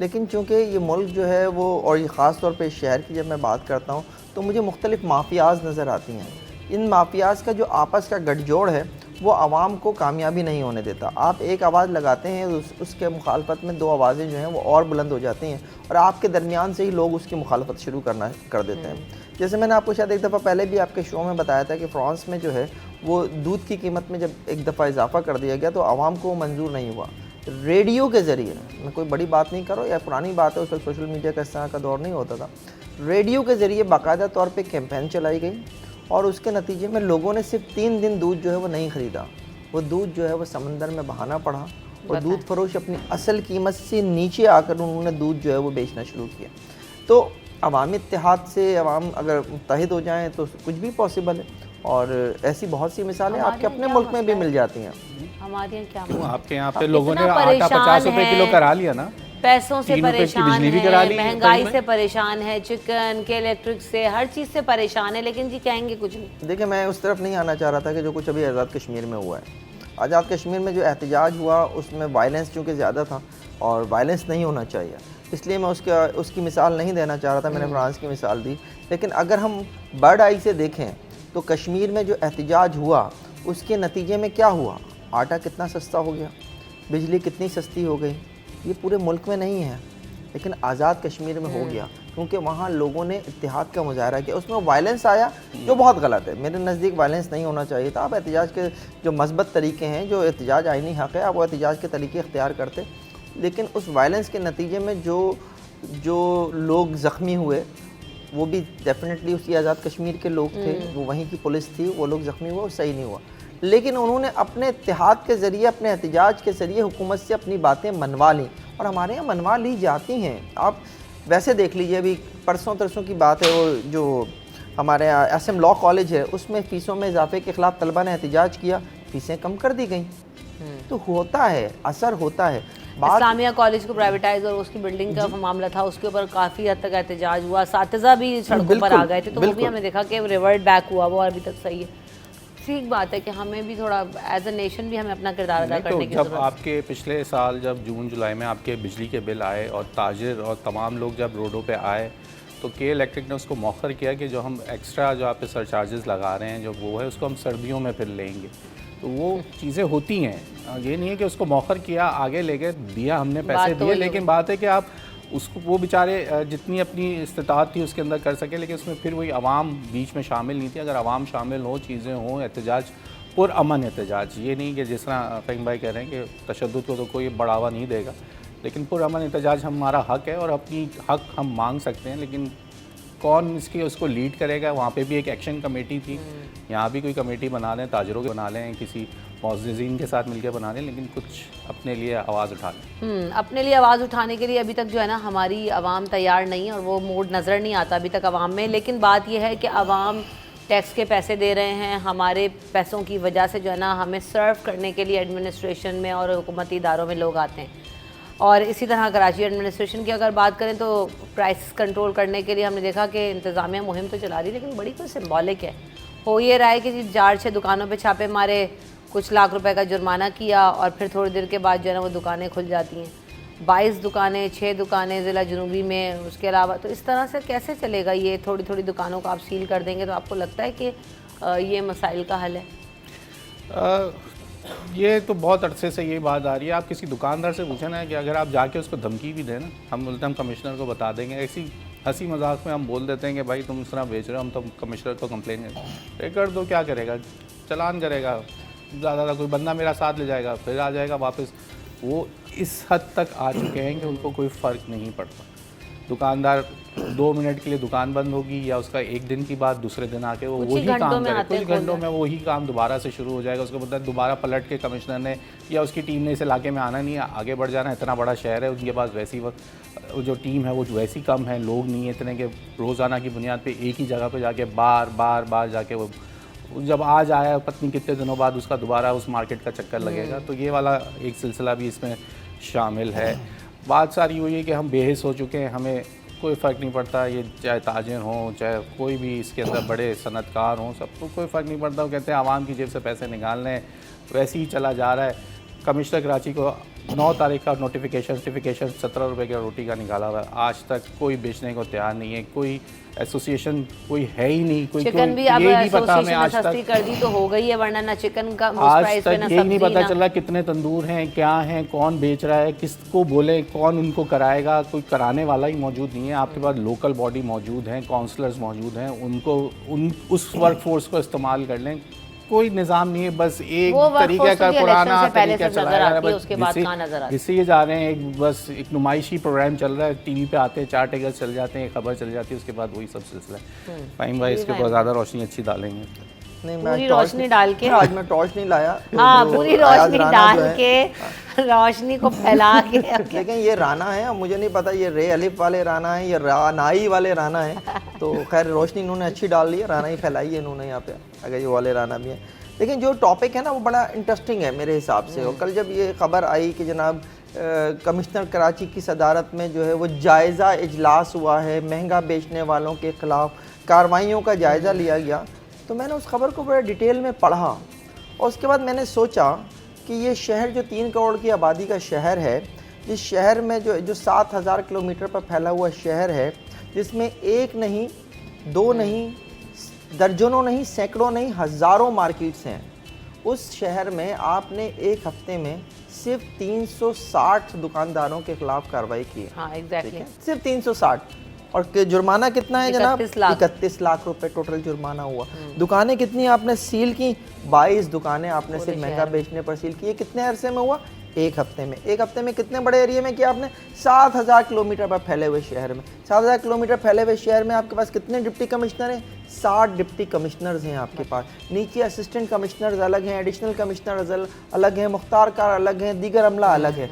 लेकिन चूँकि ये मुल्क जो है वो, और ये ख़ास तौर पे शहर की जब मैं बात करता हूँ तो मुझे मुख्तलिफ़ माफियाज़ नज़र आती हैं। इन माफियाज़ का जो आपस का गठजोड़ है वो आवाम को कामयाबी नहीं होने देता। आप एक आवाज़ लगाते हैं, उसके मुखालफत में 2 आवाज़ें जो हैं वो और बुलंद हो जाती हैं और आपके दरमियान से ही लोग उसकी मुखालफत शुरू कर देते हैं। जैसे मैंने आपको शायद एक दफ़ा पहले भी आपके शो में बताया था कि फ्रांस में जो है वो दूध की कीमत में जब एक दफ़ा इजाफा कर दिया गया तो आवाम को मंजूर नहीं हुआ। रेडियो के ज़रिए, मैं कोई बड़ी बात नहीं कर रहा हूँ या पुरानी बात है, उस वक्त सोशल मीडिया का इस तरह का दौर नहीं होता था, रेडियो के ज़रिए बाकायदा तौर पर कैंपेन चलाई गई और उसके नतीजे में लोगों ने सिर्फ 3 दिन दूध जो है वो नहीं ख़रीदा। वो दूध जो है वो समंदर में बहाना पड़ा और दूध फरोश अपनी असल कीमत से नीचे आकर उन्होंने दूध जो है वो बेचना शुरू किया। तो अवामी इत्तेहाद से अवाम अगर मुत्तहिद हो जाएं तो कुछ भी पॉसिबल है, और ऐसी बहुत सी मिसालें आपके अपने मुल्क में भी मिल जाती हैं। हमारे यहाँ क्या आपके यहाँ पे लोगों ने आटा 50 रुपए किलो करा लिया ना, पैसों से 3 रुपए की परेशान बिजली भी है, करा ली महंगाई से परेशान है, चिकन के इलेक्ट्रिक से हर चीज़ से परेशान है, लेकिन जी कहेंगे कुछ नहीं। देखिए मैं उस तरफ नहीं आना चाह रहा था कि जो कुछ अभी आज़ाद कश्मीर में हुआ है। आज़ाद कश्मीर में जो एहतजाज हुआ उसमें वायलेंस चूँकि ज़्यादा था और वायलेंस नहीं होना चाहिए, इसलिए मैं उसकी मिसाल नहीं देना चाह रहा था, मैंने फ्रांस की मिसाल दी। लेकिन अगर हम बर्ड आई से देखें तो कश्मीर में जो एहतजाज हुआ उसके नतीजे में क्या हुआ, आटा कितना सस्ता हो गया, बिजली कितनी सस्ती हो गई। ये पूरे मुल्क में नहीं है लेकिन आज़ाद कश्मीर में हो गया, क्योंकि वहाँ लोगों ने इत्तेहाद का मुजाहरा किया। उसमें वायलेंस आया जो बहुत गलत है, मेरे नज़दीक वायलेंस नहीं होना चाहिए था। आप एहतजाज के जो मस्बत तरीके हैं, जो एहतजाज आइनी हक़ है, आप वो एहतजाज के तरीके इख्तियार करते, लेकिन उस वायलेंस के नतीजे में जो लोग ज़ख्मी हुए वो भी डेफिनेटली उसी आज़ाद कश्मीर के लोग थे, वो वहीं की पुलिस थी, वो लोग ज़ख्मी हुए, वो सही नहीं हुआ। लेकिन उन्होंने अपने इत्तेहाद के ज़रिए, अपने एहतजाज के ज़रिए हुकूमत से अपनी बातें मनवा लीं, और हमारे यहाँ मनवा ली जाती हैं। आप वैसे देख लीजिए, अभी परसों तरसों की बात है, वो जो हमारे यहाँ एसएम लॉ कॉलेज है उसमें फ़ीसों में इजाफे के ख़िलाफ़ तलबा ने एहतजाज किया, फ़ीसें कम कर दी गई। तो होता है, असर होता है। इस्लामिया कॉलेज को प्राइवेटाइज और उसकी बिल्डिंग का मामला था, उसके ऊपर काफ़ी हद तक एहतजाज हुआ, सातिज़ा भी सड़कों पर आ गए थे, तो वो भी हमने देखा कि रिवर्ट बैक हुआ, वो अभी तक सही है। ठीक बात है कि हमें भी थोड़ा एज अ नेशन भी हमें अपना किरदार अदा करने की जब ज़रूरत है। आपके पिछले साल जब जून जुलाई में आपके बिजली के बिल आए और ताजिर और तमाम लोग जब रोडों पे आए, तो के इलेक्ट्रिक ने उसको मौखर किया कि जो हम एक्स्ट्रा जो आप पे सरचार्जेस लगा रहे हैं, जो वो है उसको हम सर्दियों में फिर लेंगे। तो वो चीज़ें होती हैं, ये नहीं है कि उसको मौखर किया, आगे लेके दिया, हमने पैसे दिए, लेकिन बात है कि आप उसको, वो बेचारे जितनी अपनी इस्तिताअत थी उसके अंदर कर सके, लेकिन उसमें फिर वही आवाम बीच में शामिल नहीं थी। अगर आवाम शामिल हो, चीज़ें हों, एहतजाज पुरअमन एहतजाज, ये नहीं कि जिस तरह फ़हीम भाई कह रहे हैं कि तशद्दुद को तो कोई बढ़ावा नहीं देगा, लेकिन पुरअमन एहतजाज हमारा हक़ है और अपनी हक़ हम मांग सकते हैं। लेकिन कौन इसकी उसको लीड करेगा? वहाँ पे भी एक एक्शन कमेटी थी, यहाँ भी कोई कमेटी बना लें, ताजरों के बना लें, किसी मौज़िज़ीन के साथ मिलकर बना लें, लेकिन कुछ अपने लिए आवाज़ उठा लें। अपने लिए आवाज़ उठाने के लिए अभी तक जो है ना हमारी आवाम तैयार नहीं है, और वो मूड नज़र नहीं आता अभी तक आवाम में। लेकिन बात यह है कि आवाम टैक्स के पैसे दे रहे हैं, हमारे पैसों की वजह से जो है ना हमें सर्व करने के लिए एडमिनिस्ट्रेशन में और हुकूमती इदारों में लोग आते हैं। और इसी तरह कराची एडमिनिस्ट्रेशन की अगर बात करें तो प्राइस कंट्रोल करने के लिए हमने देखा कि इंतज़ामिया मुहिम तो चला रही है, लेकिन बड़ी कोई सिंबॉलिक है। हो ये रहा है कि जी 4-6 दुकानों पे छापे मारे, कुछ लाख रुपए का जुर्माना किया, और फिर थोड़ी देर के बाद जो है ना वो दुकानें खुल जाती हैं। 22 दुकानें, 6 दुकानें ज़िला जनूबी में, उसके अलावा तो इस तरह से कैसे चलेगा ये? थोड़ी थोड़ी दुकानों को आप सील कर देंगे तो आपको लगता है कि ये मसाइल का हल है? ये तो बहुत अरसे से ये बात आ रही है। आप किसी दुकानदार से पूछें ना कि अगर आप जाके उसको धमकी भी दें ना, हम मुल्ज़म कमिश्नर को बता देंगे, ऐसी हंसी मजाक में हम बोल देते हैं कि भाई तुम इस तरह बेच रहे हो, हम तो कमिश्नर को कंप्लेन करें, कर दो, क्या करेगा? चलान करेगा, ज़्यादा कोई बंदा मेरा साथ ले जाएगा, फिर आ जाएगा वापस। वो इस हद तक आ चुके हैं कि उनको कोई फ़र्क नहीं पड़ता। दुकानदार 2 मिनट के लिए दुकान बंद होगी, या उसका एक दिन की बात दूसरे दिन आके वो वही काम करे, कुछ घंटों में वही काम दोबारा से शुरू हो जाएगा। उसको पता है दोबारा पलट के कमिश्नर ने या उसकी टीम ने इस इलाके में आना नहीं है, आगे बढ़ जाना है। इतना बड़ा शहर है, उनके पास वैसी जो टीम है वो वैसी कम है, लोग नहीं है इतने, के रोज़ाना की बुनियाद पे एक ही जगह पे जाके बार जाके वो जब आज आया पत्नी कितने दिनों बाद उसका दोबारा उस मार्केट का चक्कर लगेगा। तो ये वाला एक सिलसिला भी इसमें शामिल है। बात सारी हुई है कि हम बेहिस हो चुके हैं, हमें कोई फ़र्क नहीं पड़ता, ये चाहे ताजिर हों, चाहे कोई भी इसके अंदर बड़े सनतकार हों, सबको कोई फ़र्क नहीं पड़ता। वो कहते हैं आवाम की जेब से पैसे निकालने, वैसे ही चला जा रहा है। कमिश्नर कराची को 9 तारीख का नोटिफिकेशन 17 रुपये की रोटी का निकाला हुआ है, आज तक कोई बेचने को तैयार नहीं है, कोई एसोसिएशन कोई है ही नहीं, कोई चिकन भी अब एसोसिएशन सस्ती कर दी तो हो गई है, वरना ना चिकन का आज तक ये नहीं पता चला कितने तंदूर हैं, क्या हैं, कौन बेच रहा है, किसको बोले, कौन उनको कराएगा, कोई कराने वाला ही मौजूद नहीं है। आपके पास लोकल बॉडी मौजूद हैं, काउंसलर्स मौजूद हैं, उनको उस वर्क फोर्स को इस्तेमाल कर लें। कोई निज़ाम नहीं है, बस एक तरीका का पुराना तरीका चला रहा है, जिससे ये जा रहे हैं। बस एक नुमाइशी प्रोग्राम चल रहा है, टीवी पे आते हैं, 4 टिकट चल जाते हैं, खबर चल जाती है, उसके बाद वही सब सिलसिला है। फ़हीम भाई इसके ऊपर ज़्यादा रोशनी अच्छी डालेंगे। नहीं, पूरी रोशनी डाल के आज मैं टॉर्च नहीं लाया, हाँ पूरी रोशनी डाल के रोशनी को फैला के। लेकिन ये राना है, मुझे नहीं पता ये रे अलिफ वाले राना है या रानाई वाले राना है, तो खैर रोशनी इन्होंने अच्छी डाल ली है, राना ही फैलाई है इन्होंने यहाँ पे, अगर ये वाले राना भी है। लेकिन जो टॉपिक है ना वो बड़ा इंटरेस्टिंग है मेरे हिसाब से। और कल जब ये खबर आई कि जनाब कमिश्नर कराची की सदारत में जो है वो जायज़ा इजलास हुआ है, महंगा बेचने वालों के ख़िलाफ़ कार्रवाइयों का जायज़ा लिया गया, तो मैंने उस खबर को बड़ा डिटेल में पढ़ा, और उसके बाद मैंने सोचा कि ये शहर जो 3 करोड़ की आबादी का शहर है, जिस शहर में जो 7000 किलोमीटर पर फैला हुआ शहर है, जिसमें 1 नहीं 2 नहीं दर्जनों नहीं सैकड़ों नहीं हज़ारों मार्केट्स हैं, उस शहर में आपने एक हफ्ते में सिर्फ 360 दुकानदारों के खिलाफ कार्रवाई की है। हाँ, एग्जैक्टली। सिर्फ 360। और जुर्माना कितना है जनाब? 31 लाख। 31 लाख रुपए टोटल जुर्माना हुआ। दुकानें कितनी आपने सील की? 22 दुकानें आपने सिर्फ महंगा बेचने पर सील की। ये कितने अरसे में हुआ? एक हफ्ते में। एक हफ्ते में कितने बड़े एरिया में किया आपने? 7000 किलोमीटर पर फैले हुए शहर में। 7000 किलोमीटर फैले हुए शहर में आपके पास कितने डिप्टी कमिश्नर हैं? 60 डिप्टी कमिश्नर्स हैं आपके पास। नीचे असिस्टेंट कमिश्नर्स अलग हैं, एडिशनल कमिश्नर अलग हैं, मुख्तार कार अलग हैं, दीगर अमला अलग है।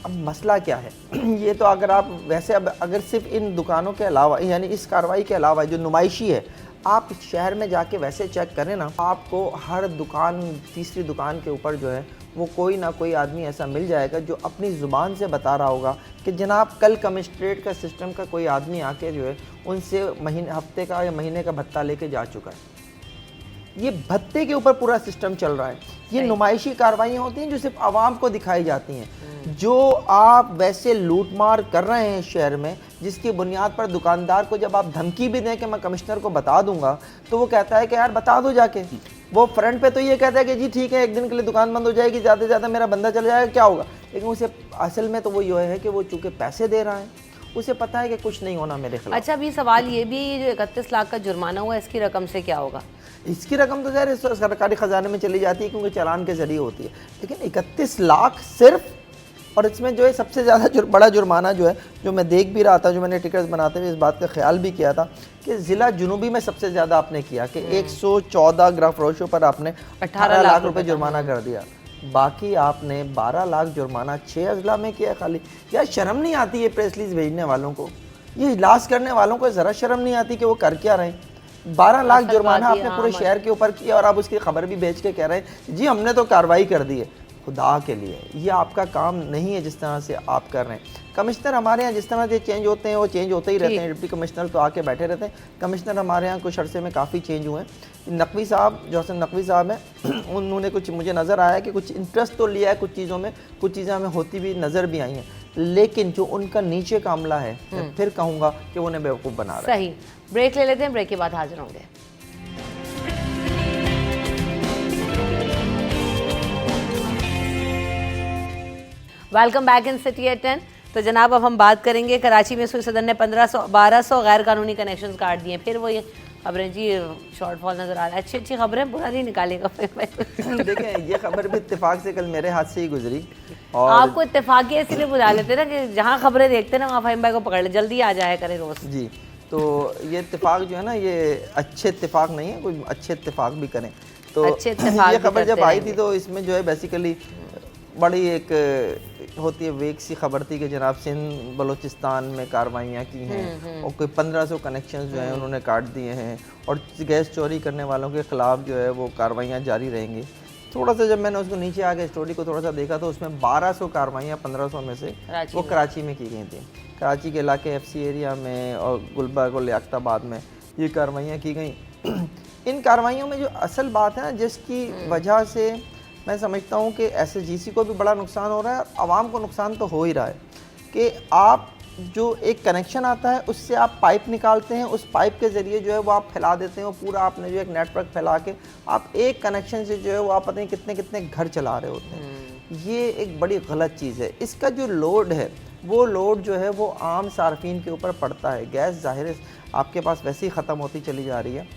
अब मसला क्या है? ये तो अगर आप वैसे अब अगर सिर्फ इन दुकानों के अलावा यानी इस कार्रवाई के अलावा जो नुमाइशी है, आप शहर में जाके वैसे चेक करें ना, आपको हर दुकान, तीसरी दुकान के ऊपर जो है वो कोई ना कोई आदमी ऐसा मिल जाएगा जो अपनी ज़ुबान से बता रहा होगा कि जनाब कल कमिश्नरेट का सिस्टम का कोई आदमी आके जो है उनसे हफ्ते का या महीने का भत्ता लेके जा चुका है। ये भत्ते के ऊपर पूरा सिस्टम चल रहा है। ये नुमाइशी कार्रवाइयाँ होती हैं जो सिर्फ आवाम को दिखाई जाती हैं। जो आप वैसे लूटमार कर रहे हैं शहर में, जिसकी बुनियाद पर दुकानदार को जब आप धमकी भी दें कि मैं कमिश्नर को बता दूंगा, तो वो कहता है कि यार बता दो जाके। वो फ्रंट पे तो ये कहता है कि जी ठीक है, एक दिन के लिए दुकान बंद हो जाएगी, ज़्यादा से ज़्यादा मेरा बंदा चला जाएगा, क्या होगा। लेकिन उसे असल में तो वो ये है कि वो चूँकि पैसे दे रहा है, उसे पता है कि कुछ नहीं होना मेरे खिलाफ। अच्छा, अभी सवाल ये भी, जो 31 लाख का जुर्माना हुआ, इसकी रकम से क्या होगा? इसकी रकम तो ज़ाहिर सरकारी ख़जाने में चली जाती है क्योंकि चालान के ज़रिए होती है। लेकिन 31 लाख सिर्फ, और इसमें जो है सबसे ज़्यादा बड़ा जुर्माना जो है, जो मैं देख भी रहा था, जो मैंने टिकट्स बनाते हुए इस बात का ख्याल भी किया था कि ज़िला जुनूबी में सबसे ज़्यादा आपने किया कि 114 ग्राफ फरोशों पर आपने 18 लाख रुपए जुर्माना कर दिया। बाकी आपने 12 लाख जुर्माना 6 अजला में किया खाली। यार शर्म नहीं आती है प्रेस रिलीज भेजने वालों को, ये इजलास करने वालों को ज़रा शर्म नहीं आती कि वो कर क्या रहे हैं। 12 लाख जुर्माना आपने पूरे शहर के ऊपर किया और आप उसकी खबर भी बेच के कह रहे हैं जी हमने तो कार्रवाई कर दी है। खुदा के लिए ये आपका काम नहीं है जिस तरह से आप कर रहे हैं। कमिश्नर हमारे यहाँ जिस तरह से चेंज होते हैं वो चेंज होते ही रहते हैं। डिप्टी कमिश्नर तो आके बैठे रहते हैं। कमिश्नर हमारे यहाँ कुछ अरसे में काफ़ी चेंज हुए हैं। नकवी साहब, जो हसन नकवी साहब हैं, उन्होंने कुछ, मुझे नज़र आया कि कुछ इंटरेस्ट तो लिया है कुछ चीज़ों में, कुछ चीज़ें हमें होती भी नज़र भी आई हैं, लेकिन जो उनका नीचे का अमला है, मैं फिर कहूँगा कि उन्हें बेवकूफ़ बना रहा है। सही। ब्रेक ले लेते हैं, ब्रेक के बाद हाजिर होंगे। Welcome back in city at 10। तो जनाब अब हम बात करेंगे, कराची में सुई सदन ने 1200 गैर कानूनी कनेक्शंस काट दिए। फिर वो ये खबरें जी, शॉर्टफॉल नज़र आ रहा है। अच्छी अच्छी खबरें बुरा नहीं निकालेगा। देखें ये खबर भी इत्तेफाक से कल मेरे हाथ से ही गुजरी। और आपको इत्तेफाक इसीलिए बुला लेते ना कि जहाँ खबरें देखते ना वहाँ फ़हीम भाई को पकड़ ले, जल्दी आ जाया करें रोज़। जी, तो ये इत्तेफाक जो है ना, ये अच्छे इत्तेफाक नहीं है, कोई अच्छे इत्तेफाक भी करें। तो अच्छे इत्तेफाक ये भी खबर जब करते आई थी रहेंगे। तो इसमें जो है बेसिकली बड़ी एक होती है वेग सी खबर थी कि जनाब सिंध बलूचिस्तान में कार्रवाइयाँ की हैं और कोई 1500 कनेक्शन जो हैं उन्होंने काट दिए हैं और गैस चोरी करने वालों के ख़िलाफ़ जो है वो कार्रवाइयाँ जारी रहेंगी। थोड़ा सा जब मैंने उसको नीचे आके स्टोरी को थोड़ा सा देखा तो उसमें 1200 कार्रवाइयाँ 1500 में से वो कराची में की गई थी। कराची के इलाके FC एरिया में और गुलबर्ग और लियाकताबाद में ये कार्रवाइयाँ की गई। इन कार्रवाइयों में जो असल बात है ना, जिसकी वजह से मैं समझता हूँ कि SSGC को भी बड़ा नुकसान हो रहा है और आवाम को नुकसान तो हो ही रहा है कि आप जो एक कनेक्शन आता है उससे आप पाइप निकालते हैं, उस पाइप के ज़रिए जो है वो आप फैला देते हैं, वो पूरा आपने जो एक नेटवर्क फैला के आप एक कनेक्शन से जो है वो आप पता नहीं कितने कितने घर चला रहे होते हैं। ये एक बड़ी गलत चीज़ है। इसका जो लोड है वो लोड जो है वो आम सार्फिन के ऊपर पड़ता है। गैस ज़ाहिर है आपके पास वैसे ही ख़त्म होती चली जा रही है,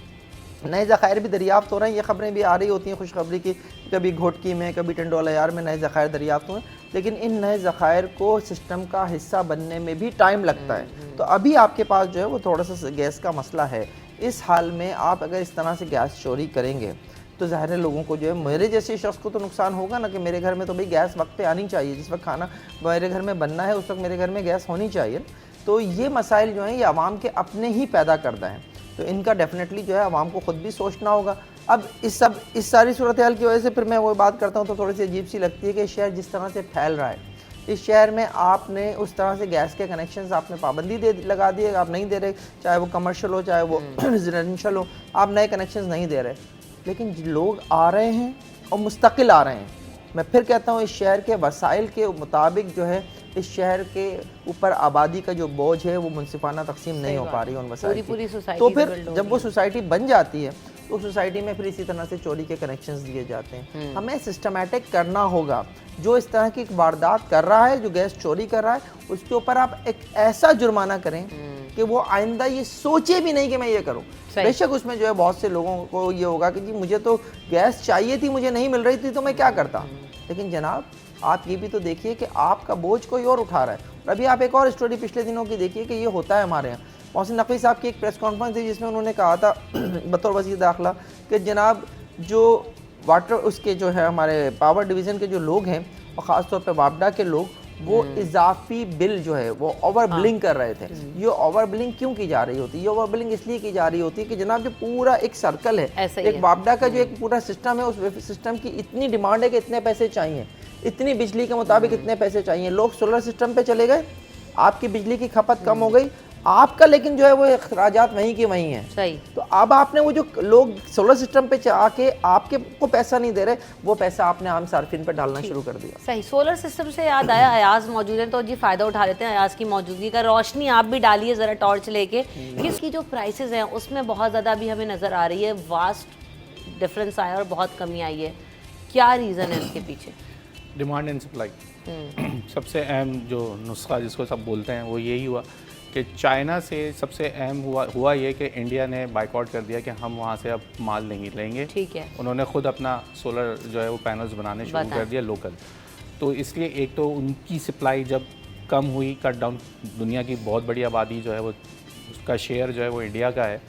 नए ज़खायर भी दरियाफ्त हो रहे हैं। ये खबरें भी आ रही होती हैं खुशखबरी की, कभी घोटकी में कभी टंडोला यार में नए ज़खायर दरियाफ्त हुए, लेकिन इन नए ज़खायर को सिस्टम का हिस्सा बनने में भी टाइम लगता है। तो अभी आपके पास जो है वो थोड़ा सा गैस का मसला है। इस हाल में आप अगर इस तरह से गैस चोरी करेंगे तो ज़ाहिर है लोगों को जो है, मेरे जैसे शख्स को तो नुकसान होगा ना कि मेरे घर में तो भाई गैस वक्त पे आनी चाहिए, जिस वक्त खाना मेरे घर में बनना है उस वक्त मेरे घर में गैस होनी चाहिए। तो ये मसाइल जो हैं ये आवाम के अपने ही पैदा करता है, तो इनका डेफिनेटली जो है आवाम को ख़ुद भी सोचना होगा। अब इस सारी सूरत हाल की वजह से फिर मैं वो बात करता हूँ तो थोड़ी सी अजीब सी लगती है कि शहर जिस तरह से फैल रहा है, इस शहर में आपने उस तरह से गैस के कनेक्शंस आपने पाबंदी लगा दी है, आप नहीं दे रहे, चाहे वो कमर्शियल हो चाहे वो रेजिडेंशियल हो, आप नए कनेक्शंस नहीं दे रहे, लेकिन लोग आ रहे हैं और मुस्तकिल आ रहे हैं। मैं फिर कहता हूँ इस शहर के वसाइल के मुताबिक जो है इस शहर के ऊपर आबादी का जो बोझ है वो मुनसिफाना तकसीम नहीं हो पा रही है उन वसाइल की। तो फिर जब वो सोसाइटी बन जाती है तो सोसाइटी में फिर इसी तरह से चोरी के कनेक्शंस दिए जाते हैं। हमें सिस्टमैटिक करना होगा। जो इस तरह की वारदात कर रहा है, जो गैस चोरी कर रहा है, उसके ऊपर आप एक ऐसा जुर्माना करें कि वो आइंदा ये सोचे भी नहीं कि मैं ये करूं। सही। बेशक उसमें जो है बहुत से लोगों को ये होगा कि जी मुझे तो गैस चाहिए थी, मुझे नहीं मिल रही थी, तो मैं क्या करता। लेकिन जनाब आप ये भी तो देखिए कि आपका बोझ कोई और उठा रहा है। और अभी आप एक और स्टोरी पिछले दिनों की देखिए कि ये होता है हमारे यहाँ। मोहसिन नकवी साहब की एक प्रेस कॉन्फ्रेंस थी जिसमें उन्होंने कहा था बतौर वज़ीर दाखिला कि जनाब जो वाटर उसके जो है हमारे पावर डिवीज़न के जो लोग हैं और ख़ास तौर पे वापडा के लोग, वो इजाफी बिल जो है वो ओवर बिलिंग कर रहे थे। ये ओवर बिलिंग क्यों की जा रही होती है? ये ओवर बिलिंग इसलिए की जा रही होती है कि जनाब जो पूरा एक सर्कल है, ऐसा ही एक है। वापडा का जो एक पूरा सिस्टम है, उस सिस्टम की इतनी डिमांड है कि इतने पैसे चाहिए, इतनी बिजली के मुताबिक इतने पैसे चाहिए। लोग सोलर सिस्टम पे चले गए, आपकी बिजली की खपत कम हो गई, आपका लेकिन जो है वो अखराजात वहीं के वहीं हैं। सही। तो अब आपने वो जो लोग सोलर सिस्टम पे आके आपके को पैसा नहीं दे रहे, वो पैसा आपने आम सार्फिन पे डालना शुरू कर दिया। सही। सोलर सिस्टम से याद आया, अयाज मौजूद है तो जी फ़ायदा उठा लेते हैं अयाज की मौजूदगी का। रोशनी आप भी डालिए ज़रा टॉर्च लेके कि इसकी जो प्राइसेस हैं उसमें बहुत ज़्यादा अभी हमें नज़र आ रही है, वास्ट डिफरेंस आया और बहुत कमी आई है। क्या रीज़न है इसके पीछे? Demand and supply. सबसे अहम जो नुस्खा जिसको सब बोलते हैं वो यही हुआ कि चाइना से सबसे अहम हुआ ये कि इंडिया ने बाइकआउट कर दिया कि हम वहाँ से अब माल नहीं लेंगे। ठीक है। उन्होंने खुद अपना सोलर जो है वो पैनल्स बनाने शुरू कर दिया लोकल। तो इसलिए एक तो उनकी सप्लाई जब कम हुई, कट डाउन, दुनिया की बहुत बड़ी आबादी जो है वो उसका शेयर जो है वो इंडिया का है,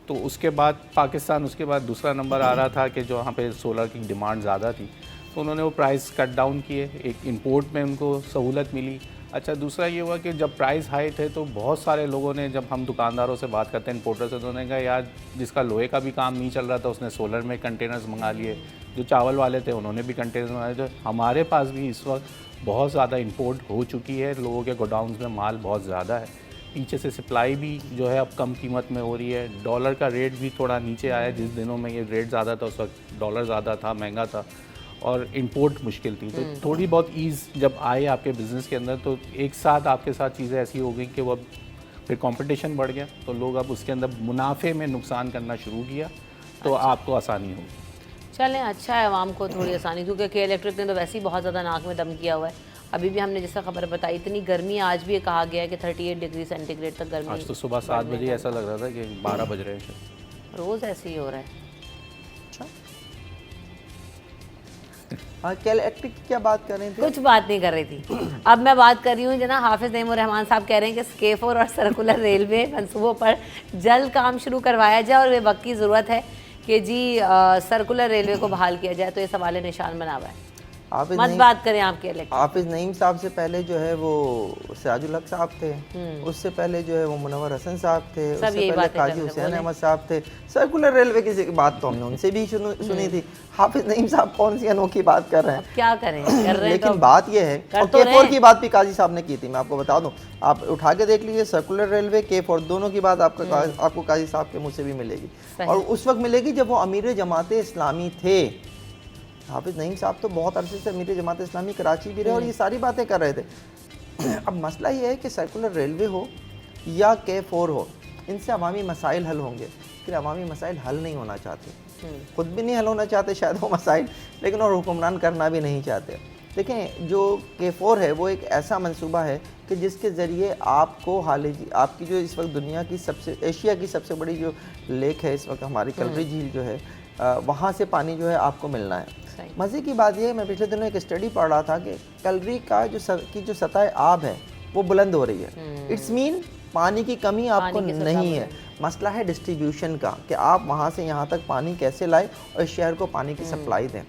तो उसके बाद पाकिस्तान उसके बाद दूसरा नंबर आ रहा था कि जो वहाँ पे सोलर की डिमांड ज़्यादा थी, तो उन्होंने वो प्राइस कट डाउन किए। एक इंपोर्ट में उनको सहूलत मिली। अच्छा, दूसरा ये हुआ कि जब प्राइस हाई थे तो बहुत सारे लोगों ने, जब हम दुकानदारों से बात करते हैं इंपोर्टर से, तो उन्होंने कहा यार जिसका लोहे का भी काम नहीं चल रहा था उसने सोलर में कंटेनर्स मंगा लिए, जो चावल वाले थे उन्होंने भी कंटेनर्स मंगाए। तो हमारे पास भी इस वक्त बहुत ज़्यादा इंपोर्ट हो चुकी है, लोगों के गोडाउन्स में माल बहुत ज़्यादा है। पीछे से सप्लाई भी जो है अब कम कीमत में हो रही है। डॉलर का रेट भी थोड़ा नीचे आया, जिस दिनों में ये रेट ज़्यादा था उस वक्त डॉलर ज़्यादा था, महंगा था और इंपोर्ट मुश्किल थी। तो थोड़ी बहुत ईज़ जब आए आपके बिज़नेस के अंदर, तो एक साथ आपके साथ चीज़ें ऐसी हो गई कि वो अब फिर कंपटीशन बढ़ गया, तो लोग अब उसके अंदर मुनाफे में नुकसान करना शुरू किया, तो आपको आसानी होगी। चलें, अच्छा है आवाम को थोड़ी आसानी, क्योंकि के इलेक्ट्रिक ने तो वैसे ही बहुत ज़्यादा नाक में दम किया हुआ है। अभी भी हमने जैसा खबर बताई, इतनी गर्मी आज भी कहा गया है कि 38 डिग्री सेंटीग्रेड तक गर्मी। आज तो सुबह 7 बजे ऐसा लग रहा था कि 12 बज रहे हैं। रोज़ ऐसे ही हो रहा है। हाँ, क्या इलेक्ट्रिक की क्या बात कर रहे थे? कुछ बात नहीं कर रही थी। अब मैं बात कर रही हूँ जना हाफिज नईम उर रहमान साहब कह रहे हैं कि स्केफोर और सर्कुलर रेलवे मंसूबों पर जल्द काम शुरू करवाया जाए और वे वक्त की ज़रूरत है कि जी सर्कुलर रेलवे को बहाल किया जाए। तो ये सवाल निशान बना हुआ है। मत बात करें आपके इलेक्ट्रिक। हाफिज नईम साहब से पहले जो है वो सिराजुल हक साहब थे, उससे पहले जो है वो मुनव्वर हसन साहब थे, उससे पहले काजी हुसैन अहमद साहब थे। सर्कुलर रेलवे की बात तो हमने उनसे भी सुनी थी। हाफिज नईम साहब कौन सी अनोखी बात कर रहे हैं? क्या करें, कर रहे हैं। लेकिन तो बात यह है, और K4 की बात भी काजी साहब ने की थी, मैं आपको बता दूं, आप उठा के देख लीजिए, सर्कुलर रेलवे, K4 दोनों की बात आपको काजी साहब के मुँह से भी मिलेगी। और उस वक्त मिलेगी जब वो अमीर जमात इस्लामी थे। हाफिज नईम साहब तो बहुत अरसे से अमीर जमात इस्लामी कराची भी रहे और ये सारी बातें कर रहे थे। अब मसला ये है कि सर्कुलर रेलवे हो या K4 हो, इनसे अवामी मसाइल हल होंगे, लेकिन अवामी मसाइल हल नहीं होना चाहते, खुद भी नहीं हल होना चाहते शायद वो मसाइल, लेकिन और हुक्मरान करना भी नहीं चाहते। देखें, जो K4 है वो एक ऐसा मंसूबा है कि जिसके ज़रिए आपको आपकी जो इस वक्त दुनिया की एशिया की सबसे बड़ी जो लेक है इस वक्त हमारी कलरी झील जो है, वहाँ से पानी जो है आपको मिलना है। मज़े की बात यह है, मैं पिछले दिनों एक स्टडी पढ़ रहा था कि कलरी का जो सतह आब है वो बुलंद हो रही है। इट्स मीन पानी की कमी आपको नहीं है, मसला है डिस्ट्रीब्यूशन का कि आप वहाँ से यहाँ तक पानी कैसे लाएं और इस शहर को पानी की सप्लाई दें।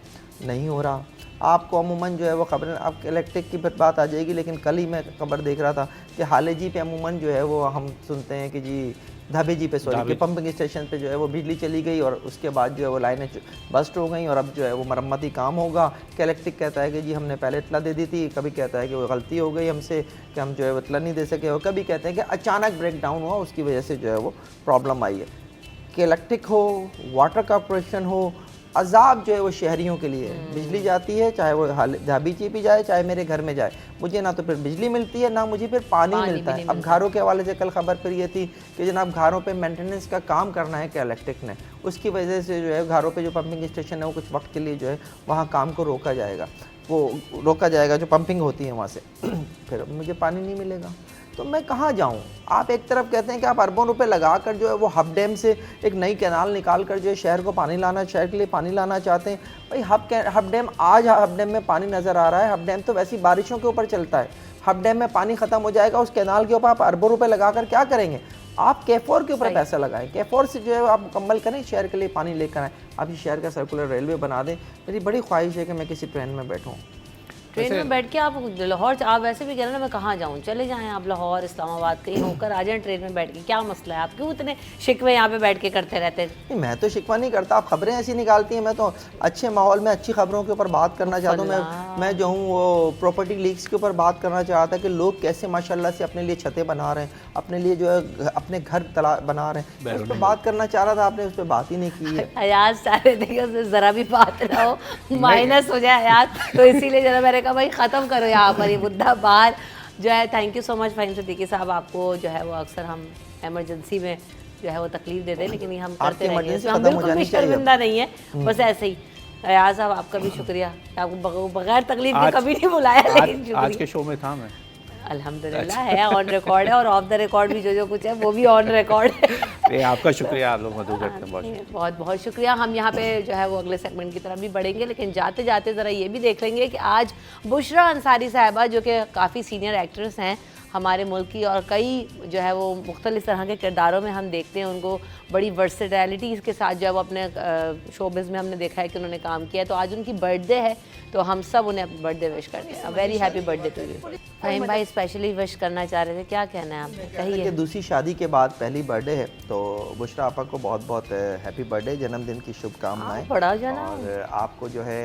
नहीं हो रहा। आपको अमूमन जो है वो खबरें, आप इलेक्ट्रिक की बात आ जाएगी, लेकिन कल ही मैं खबर देख रहा था कि हालेजी पे अमूमन जो है वो हम सुनते हैं कि जी धाबेजी पे कि पंपिंग स्टेशन पे जो है वो बिजली चली गई और उसके बाद जो है वो लाइनें बस्ट हो गई और अब जो है वो मरम्मती काम होगा। कि इलेक्ट्रिक कहता है कि जी हमने पहले इतला दे दी थी, कभी कहता है कि वो गलती हो गई हमसे कि हम जो है वो इतला नहीं दे सके, और कभी कहते हैं कि अचानक ब्रेक डाउन हुआ उसकी वजह से जो है वो प्रॉब्लम आई है। कि इलेक्ट्रिक हो, वाटर कॉरपोरेशन हो, अजाब जो है वो शहरियों के लिए है। बिजली जाती है, चाहे वो धाबीची भी जाए चाहे मेरे घर में जाए, मुझे ना तो फिर बिजली मिलती है ना मुझे फिर पानी मिलता है। अब घरों के हवाले से कल खबर फिर ये थी कि जनाब घरों पे मेंटेनेंस का काम करना है कि इलेक्ट्रिक ने, उसकी वजह से जो है घरों पे जो पंपिंग स्टेशन है वो कुछ वक्त के लिए जो है वहाँ काम को रोका जाएगा जो पंपिंग होती है वहाँ से फिर मुझे पानी नहीं मिलेगा। तो मैं कहाँ जाऊँ? आप एक तरफ कहते हैं कि आप अरबों रुपए लगाकर जो है वो हब डैम से एक नई कैनाल निकाल कर जो है शहर को पानी लाना, शहर के लिए पानी लाना चाहते हैं। भाई हब डैम, आज हब डैम में पानी नज़र आ रहा है। हब डैम तो वैसी बारिशों के ऊपर चलता है। हब डैम में पानी ख़त्म हो जाएगा, उस कैनाल के ऊपर आप अरबों रुपए लगाकर क्या करेंगे? आप कैफोर के ऊपर पैसा लगाएं, कैफोर से जो है आप मुकम्मल करें, शहर के लिए पानी लेकर आएँ। आप इस शहर का सर्कुलर रेलवे बना दें। मेरी बड़ी ख्वाहिश है कि मैं किसी ट्रेन में बैठूँ। ट्रेन में बैठ के आप लाहौर, आप वैसे भी कह रहे हैं ना मैं कहाँ जाऊँ, चले जाएं आप लाहौर, इस्लामाबाद, कहीं होकर आ जाएं ट्रेन में बैठ के। क्या मसला है? आप क्यों इतने शिकवे यहाँ पे बैठ के करते रहते हैं? नहीं, मैं तो शिकवा नहीं करता। आप खबरें ऐसी निकालती हैं। मैं तो अच्छे माहौल में अच्छी खबरों के ऊपर बात करना चाहता हूँ। मैं जो हूँ वो प्रॉपर्टी लीक्स के ऊपर बात करना चाहता कि लोग कैसे माशाल्लाह से अपने लिए छतें बना रहे हैं, अपने लिए जो है अपने घर बना रहे हैं। उस पर बात करना चाह रहा था, आपने उस पर बात ही नहीं की है। अयाज सारे देखिए उसमें ज़रा भी बात ना हो, माइनस हो जाए अयाज, तो इसीलिए जरा मैंने कहा भाई ख़त्म करो यहाँ पर ये मुद्दा बाहर जो है। Thank you so much Faheem Siddiqui साहब। आपको जो है वो अक्सर हम इमरजेंसी में जो है वो तकलीफ देते हैं, लेकिन ये हम करते रहेंगे, इसमें हम बिल्कुल भी शर्मिंदा नहीं है। बस ऐसे ही अयाज साहब आपका भी शुक्रिया, आपको बगैर तकलीफ के कभी नहीं बुलाया, लेकिन आज के शो में था मैं अल्हम्दुलिल्लाह है, ऑन रिकॉर्ड है, और ऑफ द रिकॉर्ड भी जो कुछ है वो भी ऑन रिकॉर्ड है। आपका शुक्रिया, आप लोग मदद करते हैं, बहुत बहुत शुक्रिया। हम यहाँ पे जो है वो अगले सेगमेंट की तरफ भी बढ़ेंगे, लेकिन जाते जाते ज़रा ये भी देख लेंगे कि आज बुशरा अंसारी साहिबा जो कि काफ़ी सीनियर एक्ट्रेस हैं हमारे मुल्क की, और कई जो है वो मुख्तलिफ तरह के किरदारों में हम देखते हैं उनको, बड़ी वर्सेटैलिटी के साथ जब अपने शोबिज़ में हमने देखा है कि उन्होंने काम किया है। तो आज उनकी बर्थडे है, तो हम सब उन्हें अपनी बर्थडे विश करते हैं। Very happy birthday to you. Faheem भाई स्पेशली विश करना चाह रहे थे, क्या कहना है आपने? कहिए। कि दूसरी शादी के बाद पहली बर्थडे है, तो बुशरा आपा को बहुत बहुत हैप्पी बर्थडे, जन्मदिन की शुभकामनाएं। बड़ा जना और आपको जो है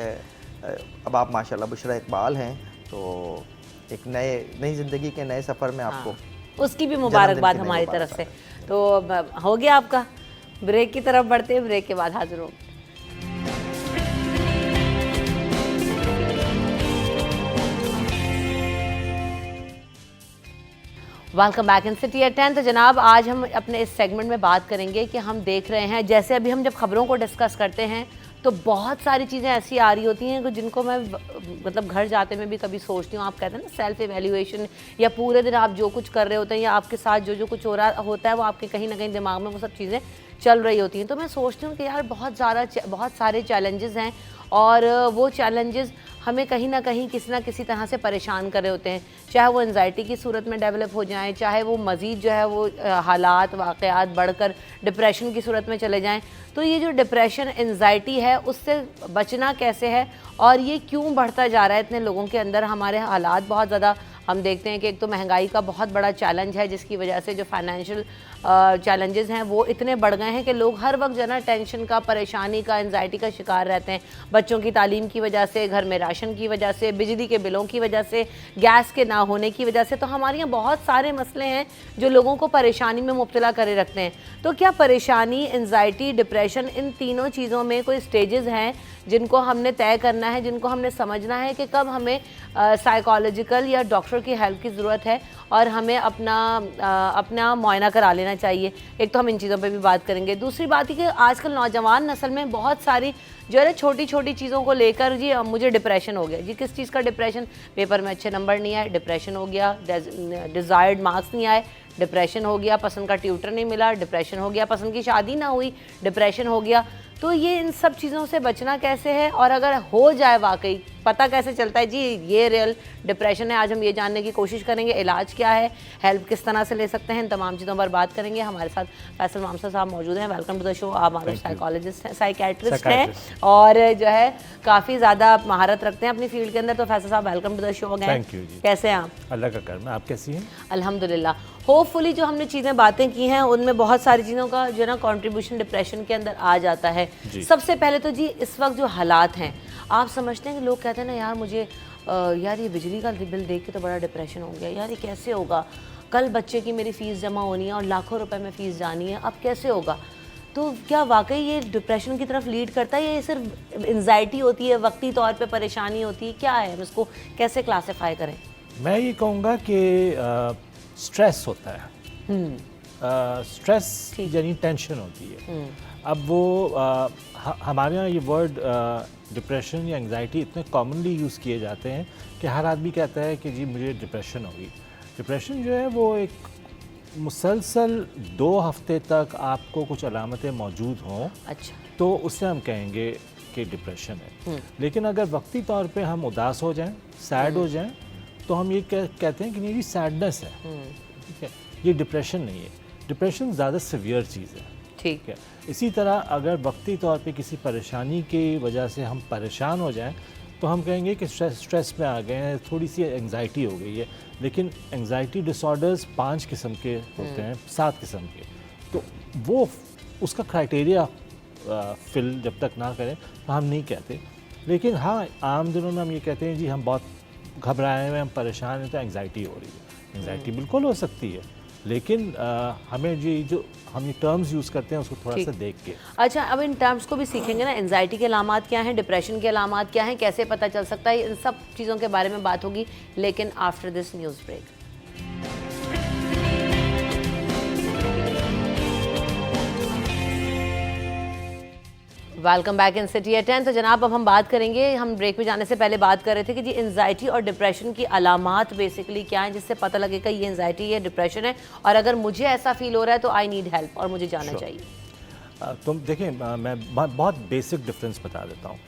अब आप माशाल्लाह बुशरा इकबाल हैं, तो एक नई ज़िंदगी के नए सफ़र में आपको उसकी भी मुबारकबाद हमारी तरफ से। तो हो गया आपका। ब्रेक की तरफ बढ़ते हैं, ब्रेक के बाद हाजिर हो। Welcome back in city at 10। तो जनाब आज हम अपने इस सेगमेंट में बात करेंगे कि हम देख रहे हैं, जैसे अभी हम जब खबरों को डिस्कस करते हैं तो बहुत सारी चीज़ें ऐसी आ रही होती हैं जिनको मैं मतलब घर जाते में भी कभी सोचती हूँ। आप कहते हैं ना सेल्फ एवेल्यूएशन, या पूरे दिन आप जो कुछ कर रहे होते हैं या आपके साथ जो कुछ हो रहा होता है वो आपके कहीं ना कहीं दिमाग में वो सब चीज़ें चल रही होती हैं। तो मैं सोचती हूँ कि यार बहुत सारे चैलेंजेस हैं, और वो चैलेंजेस हमें कहीं ना कहीं किसी ना किसी तरह से परेशान कर रहे होते हैं, चाहे वो एंजाइटी की सूरत में डेवलप हो जाएं, चाहे वो मज़ीद जो है वो हालात वाक़यात बढ़कर डिप्रेशन की सूरत में चले जाएं। तो ये जो डिप्रेशन एंजाइटी है उससे बचना कैसे है, और ये क्यों बढ़ता जा रहा है इतने लोगों के अंदर? हमारे हालात बहुत ज़्यादा हम देखते हैं कि एक तो महंगाई का बहुत बड़ा चैलेंज है, जिसकी वजह से जो फाइनेंशियल चैलेंजेस हैं वो इतने बढ़ गए हैं कि लोग हर वक्त जो ना टेंशन का, परेशानी का, एंजाइटी का शिकार रहते हैं। बच्चों की तालीम की वजह से, घर में राशन की वजह से, बिजली के बिलों की वजह से, गैस के ना होने की वजह से। तो हमारे यहाँ बहुत सारे मसले हैं जो लोगों को परेशानी में मुब्तला करे रखते हैं। तो क्या परेशानी, एंजाइटी, डिप्रेशन, इन तीनों चीज़ों में कोई स्टेजेस हैं जिनको हमने तय करना है, जिनको हमने समझना है कि कब हमें साइकोलॉजिकल या डॉक्टर की हेल्प की ज़रूरत है और हमें अपना मुआयना करा लेना चाहिए? एक तो हम इन चीज़ों पे भी बात करेंगे। दूसरी बात है कि आजकल नौजवान नस्ल में बहुत सारी जो है छोटी छोटी चीज़ों को लेकर, जी मुझे डिप्रेशन हो गया, जी किस चीज़ का डिप्रेशन? पेपर में अच्छे नंबर नहीं आए, डिप्रेशन हो गया। डिज़ायर्ड मार्क्स नहीं आए, डिप्रेशन हो गया। पसंद का ट्यूटर नहीं मिला, डिप्रेशन हो गया। पसंद की शादी ना हुई, डिप्रेशन हो गया। तो ये इन सब चीज़ों से बचना कैसे है, और अगर हो जाए वाकई पता कैसे चलता है जी ये रियल डिप्रेशन है? आज हम ये जानने की कोशिश करेंगे, इलाज क्या है, हेल्प किस तरह से ले सकते हैं, इन तमाम चीज़ों पर बात करेंगे। हमारे साथ फैसल मामसा साहब मौजूद हैं। Welcome to the show. आप हमारे साइकोलॉजिस्ट हैं, साइकेट्रिस्ट हैं, और जो है काफ़ी ज़्यादा महारत रखते हैं अपनी फील्ड के अंदर। तो फैसल साहब welcome to the show again. Thank you ji. कैसे हैं आप? अल्लाह का करम, आप कैसी हैं? अल्हम्दुलिल्लाह। होपफुली जो हमने चीज़ें बातें की हैं उनमें बहुत सारी चीज़ों का जो है ना कंट्रीब्यूशन डिप्रेशन के अंदर आ जाता है। सबसे पहले तो जी इस वक्त जो हालात हैं, आप समझते हैं कि लोग कहते हैं ना यार मुझे यार ये बिजली का बिल देख के तो बड़ा डिप्रेशन हो गया, यार ये कैसे होगा, कल बच्चे की मेरी फ़ीस जमा होनी है और लाखों रुपए में फ़ीस जानी है, अब कैसे होगा? तो क्या वाकई ये डिप्रेशन की तरफ लीड करता है, या ये सिर्फ एंजाइटी होती है, वक्ती तौर पे परेशानी होती है, क्या है? हम इसको कैसे क्लासीफाई करें? मैं ये कहूँगा कि स्ट्रेस होता है। स्ट्रेस यानी टेंशन होती है। अब वो हमारे यहाँ ये वर्ड डिप्रेशन या एंजाइटी इतने कॉमनली यूज़ किए जाते हैं कि हर आदमी कहता है कि जी मुझे डिप्रेशन होगी। डिप्रेशन जो है वो एक मुसलसल 2 हफ्ते तक आपको कुछ अलामतें मौजूद हों अच्छा। तो उससे हम कहेंगे कि डिप्रेशन है। लेकिन अगर वक्ती तौर पे हम उदास हो जाएं, सैड हो जाएं, तो हम ये कहते हैं कि नहीं, ये सैडनेस है, ठीक है, ये डिप्रेशन नहीं है। डिप्रेशन ज़्यादा सीवियर चीज़ है, ठीक है। इसी तरह अगर वक्ती तौर पे किसी परेशानी की वजह से हम परेशान हो जाएं तो हम कहेंगे कि स्ट्रेस में आ गए हैं, थोड़ी सी एंग्जाइटी हो गई है। लेकिन एंग्जाइटी डिसऑर्डर्स 5 किस्म के होते हैं, 7 किस्म के, तो वो उसका क्राइटेरिया फिल जब तक ना करें तो हम नहीं कहते। लेकिन हाँ, आम दिनों में हम ये कहते हैं जी हम बहुत घबराए हुए, हम परेशान हैं, तो एंग्जाइटी हो रही है। एंग्जाइटी बिल्कुल हो सकती है, लेकिन हमें जो हम ये टर्म्स यूज़ करते हैं उसको थोड़ा सा देख के। अच्छा, अब इन टर्म्स को भी सीखेंगे ना, एंजाइटी के अलामात क्या हैं, डिप्रेशन के अलामात क्या हैं, कैसे पता चल सकता है, इन सब चीज़ों के बारे में बात होगी, लेकिन after this news break. Welcome back in city at 10। तो जनाब, अब हम बात करेंगे, हम ब्रेक में जाने से पहले बात कर रहे थे कि जी एंजाइटी और डिप्रेशन की अलामात बेसिकली क्या हैं जिससे पता लगेगा ये एंजाइटी है, डिप्रेशन है, और अगर मुझे ऐसा फील हो रहा है तो आई नीड हेल्प और मुझे जाना चाहिए। तो देखिए, मैं बहुत बेसिक डिफरेंस बता देता हूँ।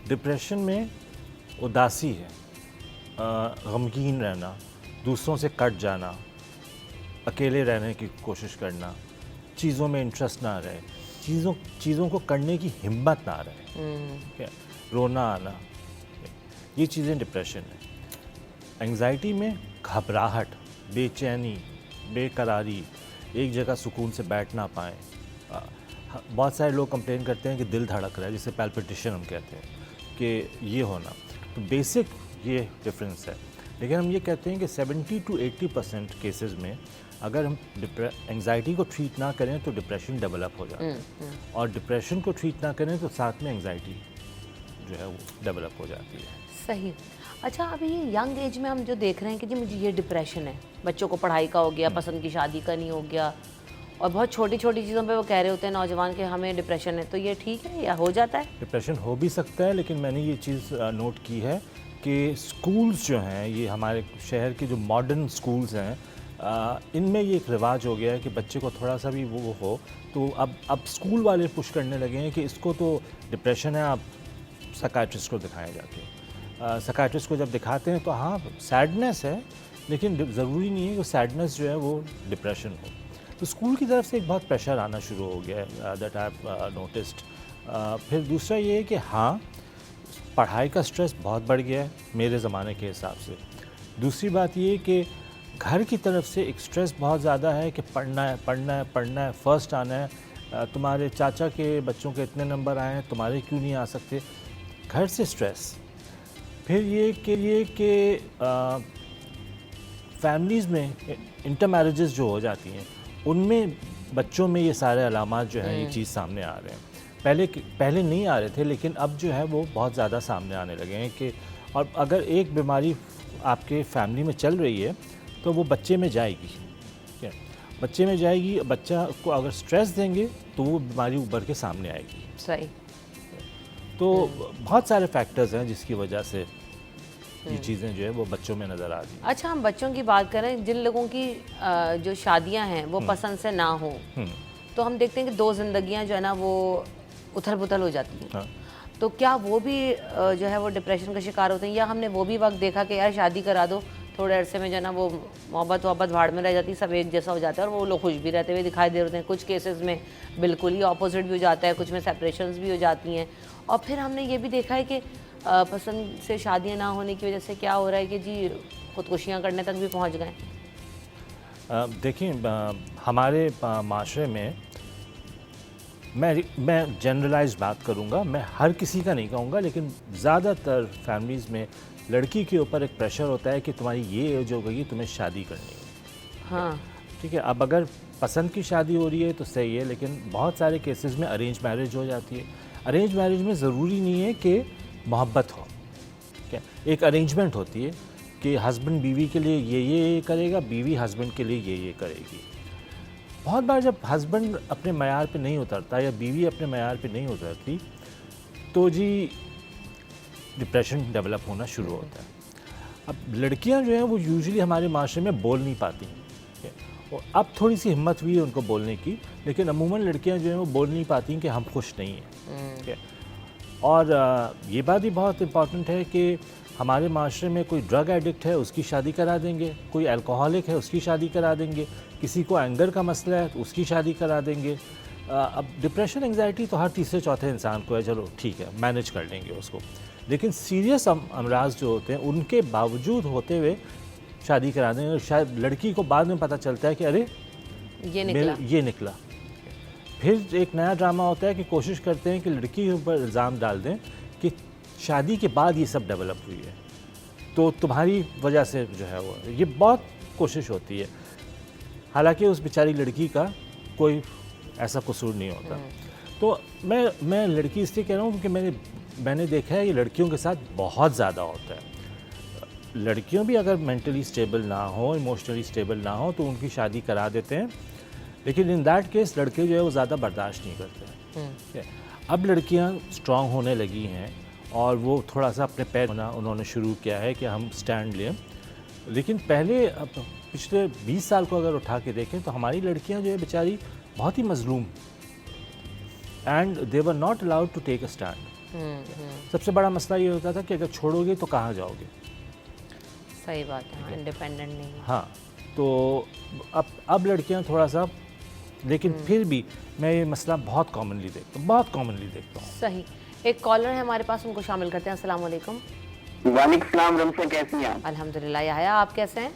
डिप्रेशन में उदासी है, गमगीन रहना, दूसरों से कट जाना, अकेले रहने की कोशिश करना, चीज़ों में इंटरेस्ट ना रहे, चीज़ों को करने की हिम्मत ना रहे, ठीक है, रोना आना, ये चीज़ें डिप्रेशन है। एंग्जाइटी में घबराहट, बेचैनी, बेकरारी, एक जगह सुकून से बैठ ना पाएँ। बहुत सारे लोग कंप्लेन करते हैं कि दिल धड़क रहा है, जिसे पैल्पिटेशन हम कहते हैं, कि ये होना। तो बेसिक ये डिफरेंस है। लेकिन हम ये कहते हैं कि 70 to 80% केसेस में अगर हम एंग्जाइटी को ट्रीट ना करें तो डिप्रेशन डेवलप हो जाता है, और डिप्रेशन को ट्रीट ना करें तो साथ में एंग्जाइटी जो है वो डेवलप हो जाती है। सही। अच्छा, अभी ये यंग एज में हम जो देख रहे हैं कि जी मुझे ये डिप्रेशन है, बच्चों को पढ़ाई का हो गया, पसंद की शादी का नहीं हो गया, और बहुत छोटी छोटी चीज़ों पे वो कह रहे होते हैं नौजवान कि हमें डिप्रेशन है, तो ये ठीक है या हो जाता है? डिप्रेशन हो भी सकता है, लेकिन मैंने ये चीज़ नोट की है कि स्कूल्स जो हैं, ये हमारे शहर के जो मॉडर्न स्कूल्स हैं, इनमें ये एक रिवाज हो गया है कि बच्चे को थोड़ा सा भी वो हो तो अब स्कूल वाले पुश करने लगे हैं कि इसको तो डिप्रेशन है, आप साइकियाट्रिस्ट को दिखाएं जाके। साइकियाट्रिस्ट को जब दिखाते हैं तो हाँ, सैडनेस है, लेकिन ज़रूरी नहीं है कि सैडनेस जो है वो डिप्रेशन हो। तो स्कूल की तरफ से एक बहुत प्रेशर आना शुरू हो गया है, दैट आई हैव नोटिस्ड। फिर दूसरा ये है कि हाँ, पढ़ाई का स्ट्रेस बहुत बढ़ गया है मेरे ज़माने के हिसाब से। दूसरी बात ये कि घर की तरफ से एक स्ट्रेस बहुत ज़्यादा है कि पढ़ना है, पढ़ना है, पढ़ना है, फर्स्ट आना है, तुम्हारे चाचा के बच्चों के इतने नंबर आए हैं, तुम्हारे क्यों नहीं आ सकते, घर से स्ट्रेस। फिर ये कि फैमिलीज़ में इंटर मैरिजेस जो हो जाती हैं, उनमें बच्चों में ये सारे अलामात जो हैं, ये चीज़ सामने आ रहे हैं। पहले नहीं आ रहे थे, लेकिन अब जो है वो बहुत ज़्यादा सामने आने लगे हैं कि, और अगर एक बीमारी आपके फैमिली में चल रही है तो वो बच्चे में जाएगी, ठीक है, बच्चे में जाएगी। बच्चा को अगर स्ट्रेस देंगे तो वो बीमारी उभर के सामने आएगी। सही। तो बहुत सारे फैक्टर्स हैं जिसकी वजह से ये चीज़ें जो है वो बच्चों में नज़र आ रही हैं। अच्छा, हम बच्चों की बात करें, जिन लोगों की जो शादियां हैं वो पसंद से ना हो, तो हम देखते हैं कि 2 जिंदगियां जो है ना वो उथल पुथल हो जाती हैं। हाँ। तो क्या वो भी जो है वो डिप्रेशन का शिकार होते हैं, या हमने वो भी वक्त देखा कि यार शादी करा दो, थोड़े अरसे में जो है ना वो मोहब्बत भाड़ में रह जाती, सब एक जैसा हो जाता है और वो लोग खुश भी रहते हुए दिखाई दे रहे हैं। कुछ केसेस में बिल्कुल ही ऑपोजिट भी हो जाता है, कुछ में सेपरेशंस भी हो जाती हैं। और फिर हमने ये भी देखा है कि पसंद से शादियाँ ना होने की वजह से क्या हो रहा है कि जी खुदकुशियाँ करने तक भी पहुँच गए। देखिए, हमारे माशरे में मैं जनरलाइज बात करूँगा, मैं हर किसी का नहीं कहूँगा, लेकिन ज़्यादातर फैमिलीज़ में लड़की के ऊपर एक प्रेशर होता है कि तुम्हारी ये एज हो गई, तुम्हें शादी करनी है। हाँ, ठीक है। अब अगर पसंद की शादी हो रही है तो सही है, लेकिन बहुत सारे केसेस में अरेंज मैरिज हो जाती है। अरेंज मैरिज में ज़रूरी नहीं है कि मोहब्बत हो, ठीक है, एक अरेंजमेंट होती है कि हस्बैंड बीवी के लिए ये करेगा, बीवी हस्बैंड के लिए ये करेगी। बहुत बार जब हस्बैंड अपने मयार पे नहीं उतरता या बीवी अपने मयार पे नहीं उतरती तो जी डिप्रेशन डेवलप होना शुरू होता है। अब लड़कियां जो हैं वो यूजुअली हमारे माशरे में बोल नहीं पाती हैं, ठीक है। और अब थोड़ी सी हिम्मत हुई है उनको बोलने की, लेकिन अमूमन लड़कियां जो हैं वो बोल नहीं पाती कि हम खुश नहीं हैं, ठीक है। और ये बात भी बहुत इम्पॉर्टेंट है कि हमारे माशरे में कोई ड्रग एडिक्ट है उसकी शादी करा देंगे, कोई अल्कोहलिक है उसकी शादी करा देंगे, किसी को एंगर का मसला है तो उसकी शादी करा देंगे। अब डिप्रेशन एंजाइटी तो हर तीसरे चौथे इंसान को है, चलो ठीक है मैनेज कर लेंगे उसको, लेकिन सीरियस अमराज जो होते हैं उनके बावजूद होते हुए शादी करा देंगे। शायद लड़की को बाद में पता चलता है कि अरे ये निकला। फिर एक नया ड्रामा होता है कि कोशिश करते हैं कि लड़की के ऊपर इल्ज़ाम डाल दें कि शादी के बाद ये सब डेवलप हुई है, तो तुम्हारी वजह से जो है वो, ये बहुत कोशिश होती है। हालांकि उस बेचारी लड़की का कोई ऐसा कसूर नहीं होता। तो मैं लड़की इसलिए कह रहा हूँ क्योंकि मैंने देखा है ये लड़कियों के साथ बहुत ज़्यादा होता है। लड़कियों भी अगर मेंटली स्टेबल ना हो, इमोशनली स्टेबल ना हो, तो उनकी शादी करा देते हैं, लेकिन इन दैट केस लड़के जो है वो ज़्यादा बर्दाश्त नहीं करते हैं। अब लड़कियां स्ट्रांग होने लगी हैं और वो थोड़ा सा अपने पैर होना उन्होंने शुरू किया है कि हम स्टैंड लें, लेकिन पहले पिछले 20 साल को अगर उठा के देखें तो हमारी लड़कियां जो है बेचारी बहुत ही मजलूम, and they were not allowed to take a stand. सबसे बड़ा मसला ये होता था कि अगर छोड़ोगे तो कहाँ जाओगे। सही बात है, इंडिपेंडेंट नहीं। हाँ, तो अब लड़कियां थोड़ा सा, लेकिन फिर भी मैं ये मसला बहुत कॉमनली देखता हूँ। सही। एक कॉलर है हमारे पास, उनको शामिल करते हैं। अस्सलाम वालेकुम। वालेकुम सलाम रमशा, कैसी हैं आप? अल्हम्दुलिल्लाह। याया, आप कैसे हैं?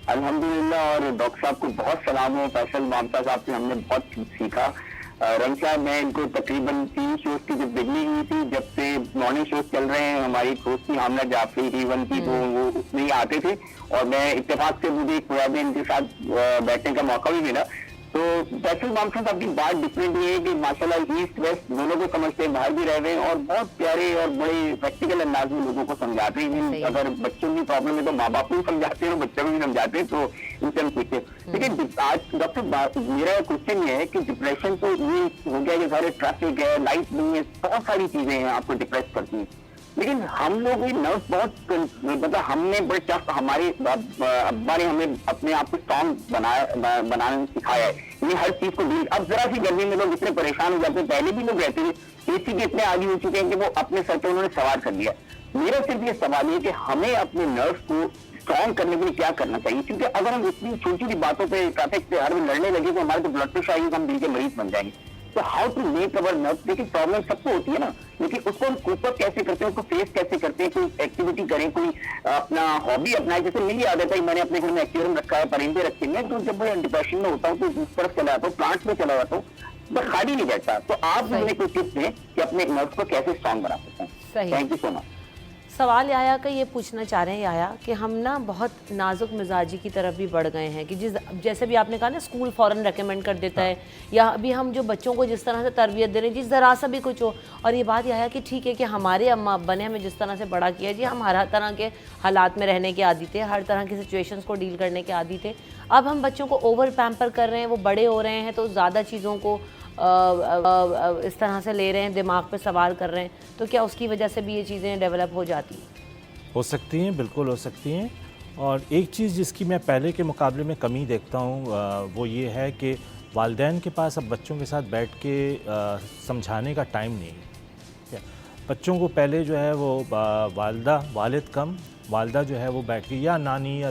अल्हम्दुलिल्लाह, और डॉक्टर साहब को बहुत सलाम हो। फैसल मामता साहब से हमने बहुत सीखा। रमशा, मैं इनको तकरीबन 3 शोज की जब बिगनिंग हुई थी, जब से मॉर्निंग शोज चल रहे हैं, हमारी दोस्त थी हामना जाफरी रीवन की, तो वो उसमें ही आते थे और मैं इत्तेफाक से मुझे एक प्रोग्राम में इनके साथ बैठने का मौका भी मिला। तो फैसल मामसा साहब की बात डिफरेंट ये है कि माशाल्लाह ईस्ट वेस्ट दोनों को समझते हैं, बाहर भी रह रहे हैं और बहुत प्यारे और बड़े प्रैक्टिकल अंदाज में लोगों को समझाते हैं। अगर बच्चों की प्रॉब्लम है तो माँ बाप को समझाते हैं और बच्चों को भी समझाते हैं, तो इनसे हम सीखते हैं। लेकिन आज डॉक्टर मेरा क्वेश्चन ये है कि डिप्रेशन तो ये हो गया कि सारे ट्रैफिक है, लाइट नहीं है, बहुत सारी चीजें हैं आपको डिप्रेस करती हैं, लेकिन हम लोग भी नर्व बहुत, मतलब हमने बड़े टफ, हमारे अब्बा ने हमें अपने आप को स्ट्रॉन्ग बनाने सिखाया है, ये हर चीज को डील। अब जरा सी गर्मी में लोग इतने परेशान हो जाते हैं, पहले भी लोग रहते थे एसी के इतने आगे हो चुके हैं कि वो अपने सर पे उन्होंने सवार कर लिया। मेरा सिर्फ ये सवाल है कि हमें अपने नर्व को स्ट्रॉन्ग करने के लिए क्या करना चाहिए, क्योंकि अगर हम इतनी छोटी छोटी बातों पे ट्रैफिक से हर लड़ने लगे तो हमारे तो ब्लड प्रेशर आएगी, हम दिल के मरीज बन जाएंगे। तो how to make our nerve, देखिए प्रॉब्लम सबको होती है ना, लेकिन उसको हम कोप अप कैसे करते हैं, उसको फेस कैसे करते हैं, कोई एक्टिविटी करें, कोई अपना हॉबी अपनाए। जैसे मेरी आदत है, मैंने अपने घर में एक्वेरियम रखा है, परिंदे रखे हैं, तो जब मैं डिप्रेशन में होता हूँ तो उस तरफ चला जाता हूँ, प्लांट्स में चला जाता हूँ, बस खाली नहीं बैठता। तो आप मुझे कोई टिप्स दें कि अपने नर्व को कैसे स्ट्रॉन्ग बना सकते हैं। Thank you so much. सवाल याया का ये पूछना चाह रहे हैं याया कि हम ना बहुत नाजुक मिजाजी की तरफ भी बढ़ गए हैं कि जैसे भी आपने कहा ना, स्कूल फ़ौरन रेकमेंड कर देता है, या अभी हम जो बच्चों को जिस तरह से तरबियत दे रहे हैं, जिस ज़रा सा भी कुछ हो, और ये बात याया कि ठीक है कि हमारे अम्मा अब्बा ने हमें जिस तरह से बड़ा किया जी, हम हर तरह के हालात में रहने के आदी थे, हर तरह की सिचुएशंस को डील करने के आदी थे। अब हम बच्चों को ओवर पैम्पर कर रहे हैं, वो बड़े हो रहे हैं तो ज़्यादा चीज़ों को इस तरह से ले रहे हैं, दिमाग पे सवार कर रहे हैं, तो क्या उसकी वजह से भी ये चीज़ें डेवलप हो जाती हैं? हो सकती हैं, बिल्कुल हो सकती हैं। और एक चीज़ जिसकी मैं पहले के मुकाबले में कमी देखता हूँ वो ये है कि वालिदैन के पास अब बच्चों के साथ बैठ के समझाने का टाइम नहीं है। बच्चों को पहले जो है वो वालिद कम वालदा जो है वो बैठ के, या नानी या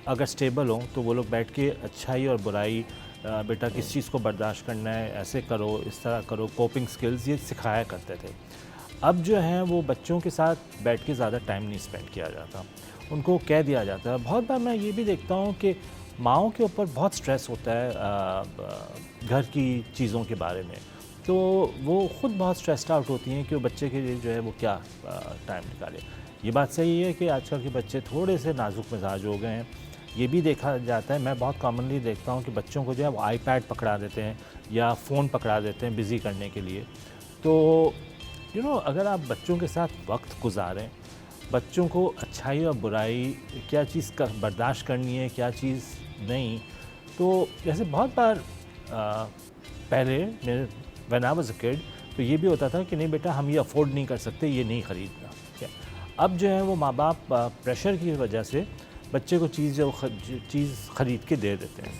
अगर स्टेबल हों तो वो लोग बैठ के अच्छाई और बुराई, बेटा किस चीज़ को बर्दाश्त करना है, ऐसे करो, इस तरह करो, कोपिंग स्किल्स ये सिखाया करते थे। अब जो है वो बच्चों के साथ बैठ के ज़्यादा टाइम नहीं स्पेंड किया जाता, उनको कह दिया जाता है। बहुत बार मैं ये भी देखता हूँ कि माँओं के ऊपर बहुत स्ट्रेस होता है घर की चीज़ों के बारे में, तो वो ख़ुद बहुत स्ट्रेस्ड आउट होती हैं कि वो बच्चे के लिए जो है वो क्या टाइम निकाले। ये बात सही है कि आजकल के बच्चे थोड़े से नाजुक मिजाज हो गए हैं। ये भी देखा जाता है, मैं बहुत कॉमनली देखता हूँ कि बच्चों को जो है वो आईपैड पकड़ा देते हैं या फ़ोन पकड़ा देते हैं बिज़ी करने के लिए। तो अगर आप बच्चों के साथ वक्त गुजारें, बच्चों को अच्छाई और बुराई क्या चीज़ का बर्दाश्त करनी है, क्या चीज़ नहीं, तो जैसे बहुत बार पहले मेरे when I was a kid तो ये भी होता था कि नहीं बेटा हम ये अफोर्ड नहीं कर सकते, ये नहीं ख़रीदना, ठीक है। अब जो है वो माँ बाप प्रेशर की वजह से बच्चे को चीज़ खरीद के दे देते हैं,